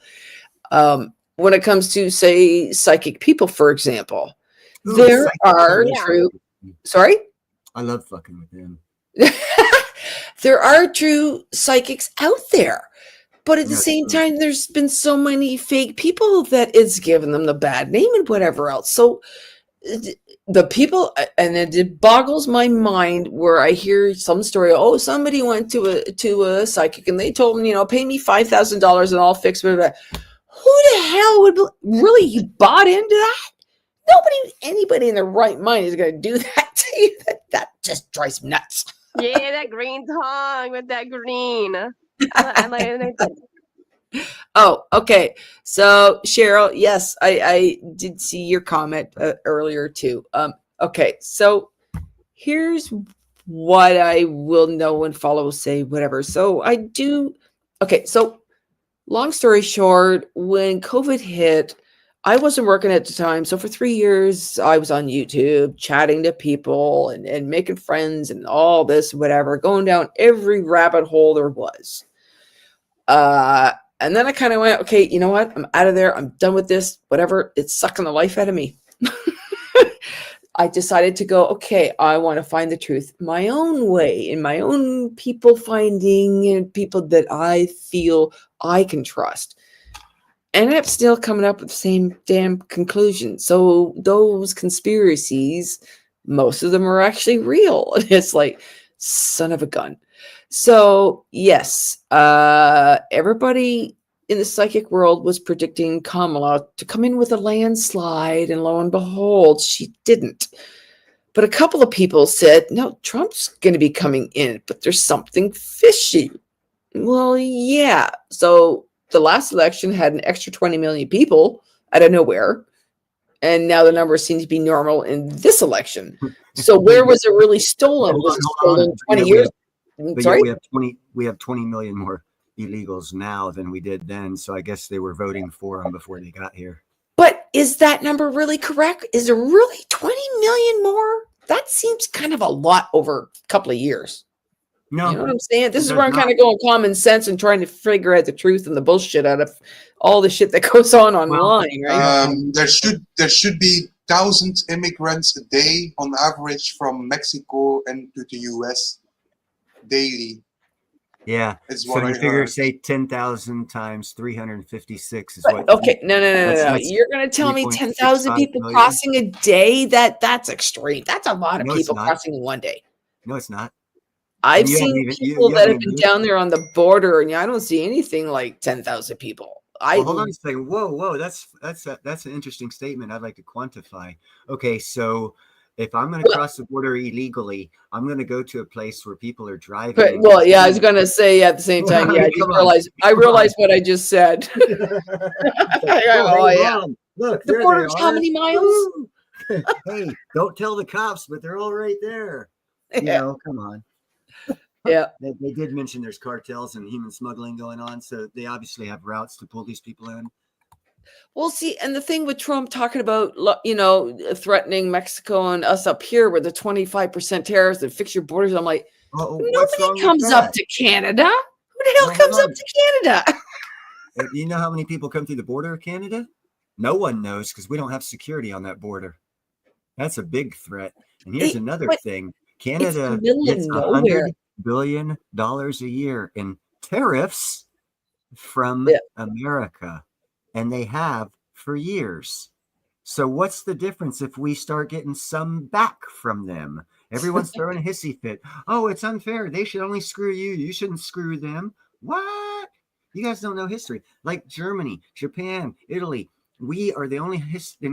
When it comes to, say, psychic people, for example, there are true. Sorry? I love fucking with him. There are true psychics out there. But at the same time, there's been so many fake people that it's given them the bad name and whatever else. So the people, and it boggles my mind where I hear some story. Oh, somebody went to a psychic and they told him, pay me $5,000 and I'll fix it. Who the hell would really, you bought into that? Anybody in their right mind is going to do that to you. That just drives me nuts. Yeah, that green tongue with that green. Oh, okay. So Cheryl, yes, I did see your comment earlier too. Okay, so here's what I will know and follow, say whatever. So I do Okay, so long story short, when COVID hit, I wasn't working at the time. So for 3 years, I was on YouTube chatting to people and making friends and all this, whatever, going down every rabbit hole there was. And then I kind of went, okay, you know what? I'm out of there. I'm done with this. Whatever. It's sucking the life out of me. I decided to go, okay, I want to find the truth my own way, in my own people finding and people that I feel I can trust. Ended up still coming up with the same damn conclusion. So those conspiracies, most of them are actually real. It's like, son of a gun. So yes, everybody in the psychic world was predicting Kamala to come in with a landslide, and lo and behold, she didn't. But a couple of people said, no, Trump's going to be coming in, but there's something fishy. Well, yeah. So the last election had an extra 20 million people out of nowhere. And now the numbers seem to be normal in this election. So where was it really stolen? Was it stolen 20 years? Sorry? We have 20 million more illegals now than we did then. So I guess they were voting for them before they got here. But is that number really correct? Is there really 20 million more? That seems kind of a lot over a couple of years. No, you know what I'm saying? This is where I'm kind of going common sense and trying to figure out the truth and the bullshit out of all the shit that goes on online, right? There should be 1,000 immigrants a day on average from Mexico and to the US daily. Yeah. So you figure, say 10,000 times 356 is what? Okay, no. You're going to tell me 10,000 people crossing a day? That's extreme. That's a lot of people crossing in one day. No, it's not. I've seen people that have been down there on the border, and I don't see anything like 10,000 people. Hold on a second. Whoa. That's an interesting statement. I'd like to quantify. Okay, so if I'm going to cross the border illegally, I'm going to go to a place where people are driving. I was going to say at the same time, I realize what I just said. Look, the border's how many miles? Hey, don't tell the cops, but they're all right there. You know, come on. Yeah, they did mention there's cartels and human smuggling going on, so they obviously have routes to pull these people in. Well, see, and the thing with Trump talking about, threatening Mexico and us up here with the 25% tariffs and fix your borders, I'm like, nobody comes up to Canada. Who the hell comes up to Canada? You know how many people come through the border of Canada? No one knows, because we don't have security on that border. That's a big threat. And here's another thing. Canada gets $100 billion a year in tariffs from America, and they have for years. So what's the difference if we start getting some back from them? Everyone's throwing a hissy fit. Oh, it's unfair. They should only screw you. You shouldn't screw them. What? You guys don't know history. Like Germany, Japan, Italy. We are the only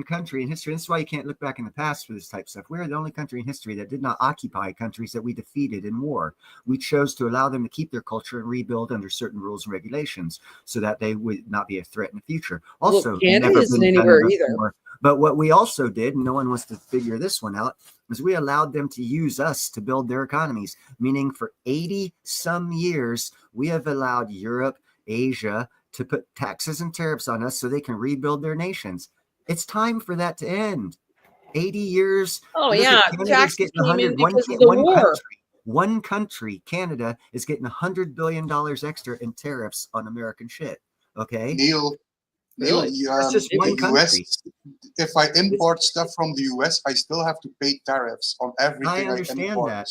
country in history. This is why you can't look back in the past for this type of stuff. We're the only country in history that did not occupy countries that we defeated in war. We chose to allow them to keep their culture and rebuild under certain rules and regulations so that they would not be a threat in the future. Also, Canada isn't anywhere either. But what we also did, and no one wants to figure this one out, is we allowed them to use us to build their economies. Meaning for 80 some years, we have allowed Europe, Asia, to put taxes and tariffs on us so they can rebuild their nations. It's time for that to end. 80 years. Oh, yeah. Taxes came in because of the war. One country, Canada, is getting $100 billion extra in tariffs on American shit. Okay? Neil, that's just one country. US, if I import stuff from the US, I still have to pay tariffs on everything I understand that.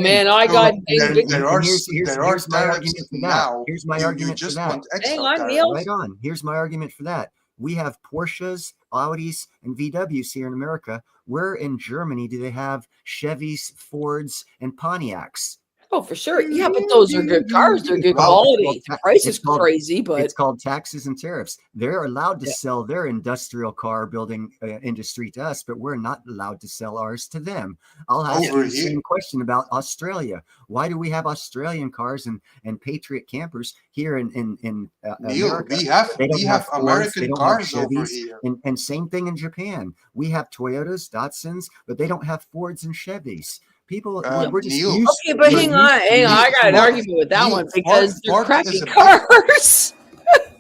Man, I got here's my argument for that. Here's my argument for that. Hang on, Neil. Right on. Here's my argument for that. We have Porsches, Audis, and VWs here in America. Where in Germany do they have Chevys, Fords, and Pontiacs? Oh, for sure. Yeah, but those are good cars. They're good quality. The price is crazy, but it's called taxes and tariffs. They're allowed to sell their industrial car building industry to us, but we're not allowed to sell ours to them. I'll ask you the same question about Australia. Why do we have Australian cars and Patriot campers here in Neil, America? we have American cars over here. And same thing in Japan. We have Toyotas, Datsuns, but they don't have Fords and Chevys. People, we're just Neil. used. Okay, but we're hang used on, to hang on. I got an Ford- argument with that Neil, one because they're Ford crappy is a big- cars.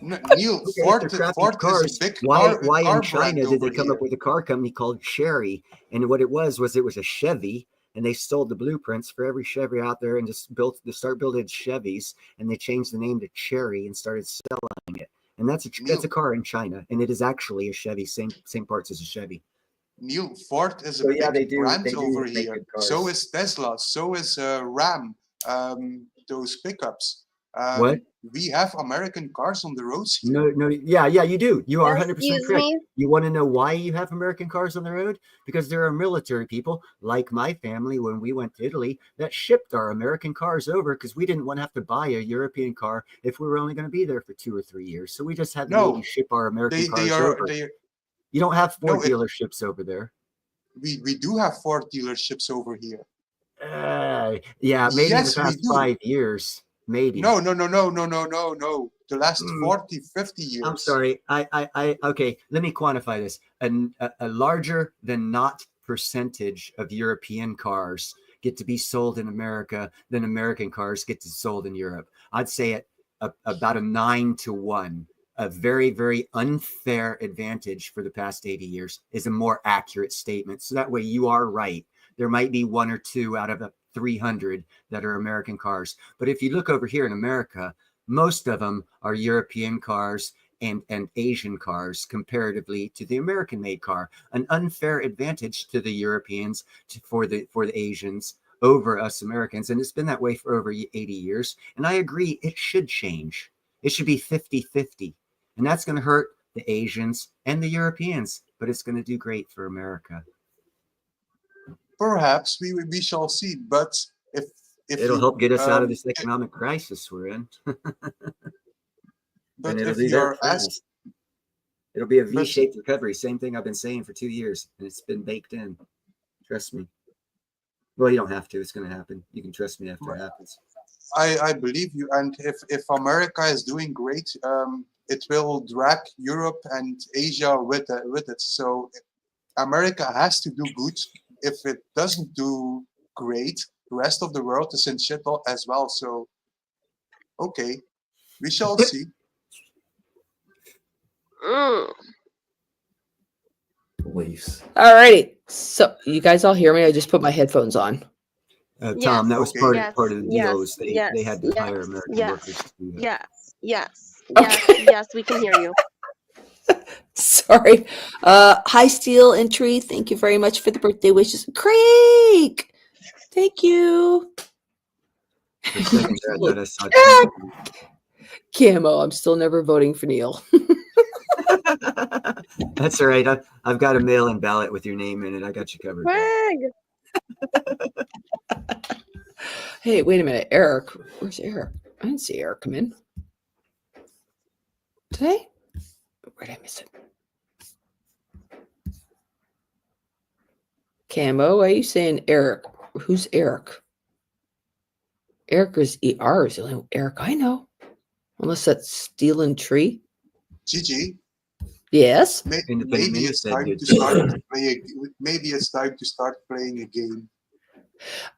Neil, Okay, if Ford, they're crappy Ford cars, is a big why car in China brand did they over come here. up with a car company called Chery? And what it was a Chevy, and they stole the blueprints for every Chevy out there and just start building Chevys, and they changed the name to Chery and started selling it. And that's a car in China, and it is actually a Chevy, same parts as a Chevy. Neil, Ford is a So yeah, big brand they do over make here. good cars. So is Tesla. So is Ram. Those pickups. What? We have American cars on the roads here. No, yeah, you do. You are 100% Excuse correct. me? You want to know why you have American cars on the road? Because there are military people, like my family when we went to Italy, that shipped our American cars over because we didn't want to have to buy a European car if we were only going to be there for 2 or 3 years. So we just had the No, Navy ship our American They cars are over. they. You don't have Ford No, it, dealerships over there. we do have Ford dealerships over here. Yeah, maybe in the Yes, we past do. 5 years, maybe. No. The last 40, 50 years. I'm sorry. Okay. Let me quantify this. A larger than not percentage of European cars get to be sold in America than American cars get to be sold in Europe. I'd say it about a 9-1. A very, very unfair advantage for the past 80 years is a more accurate statement. So that way you are right. There might be 1 or 2 out of 300 that are American cars. But if you look over here in America, most of them are European cars and Asian cars comparatively to the American made car. An unfair advantage to the Europeans for the Asians over us Americans. And it's been that way for over 80 years. And I agree, it should change. It should be 50-50. And that's going to hurt the Asians and the Europeans, but it's going to do great for America. Perhaps we shall see. But if it'll help get us out of this economic crisis we're in. But and it'll if do you're that fast. It'll be a V-shaped recovery. Same thing I've been saying for 2 years, and it's been baked in. Trust me. Well, you don't have to. It's going to happen. You can trust me after it happens. I believe you. And if America is doing great, it will drag Europe and Asia with it. So America has to do good. If it doesn't do great, the rest of the world is in shit as well. So, okay, we shall see. Beliefs. Alrighty. So you guys all hear me? I just put my headphones on. Tom, that was Okay. part of the deal. Is they had to hire American workers to do that. Yes, we can hear you. Sorry. Hi, Steel and Tree. Thank you very much for the birthday wishes. Craig! Thank you. For a second there, I thought I saw Tom. Camo, I'm still never voting for Neil. That's all right. I've got a mail-in ballot with your name in it. I got you covered. Craig! Hey, wait a minute. Eric. Where's Eric? I didn't see Eric come in. Today? Where did I miss it? Camo, why are you saying Eric? Who's Eric? Eric is ER is the only Eric I know. Unless that's Steel and Tree. Gigi. Yes. Maybe it's time to start maybe it's time to start playing a game.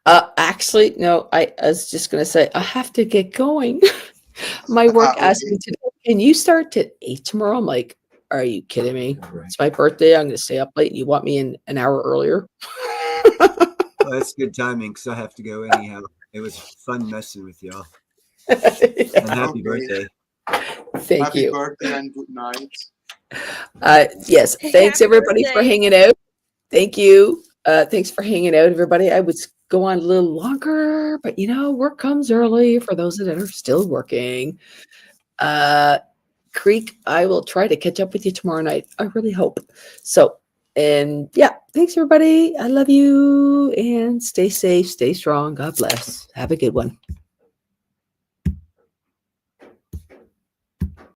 Actually, no, I was just gonna say I have to get going. My work asked me to, can you start at 8 tomorrow? I'm like, are you kidding me? It's my birthday. I'm gonna stay up late. You want me in an hour earlier? Well, that's good timing because I have to go anyhow. It was fun messing with y'all. And happy birthday. Thank you. Happy birthday and good night. Yes, thanks Happy everybody for birthday. hanging out. Thank you. Thanks for hanging out, everybody. I would go on a little longer, but work comes early for those that are still working. Creek, I will try to catch up with you tomorrow night. I really hope. So, and yeah, thanks everybody. I love you and stay safe, stay strong. God bless. Have a good one.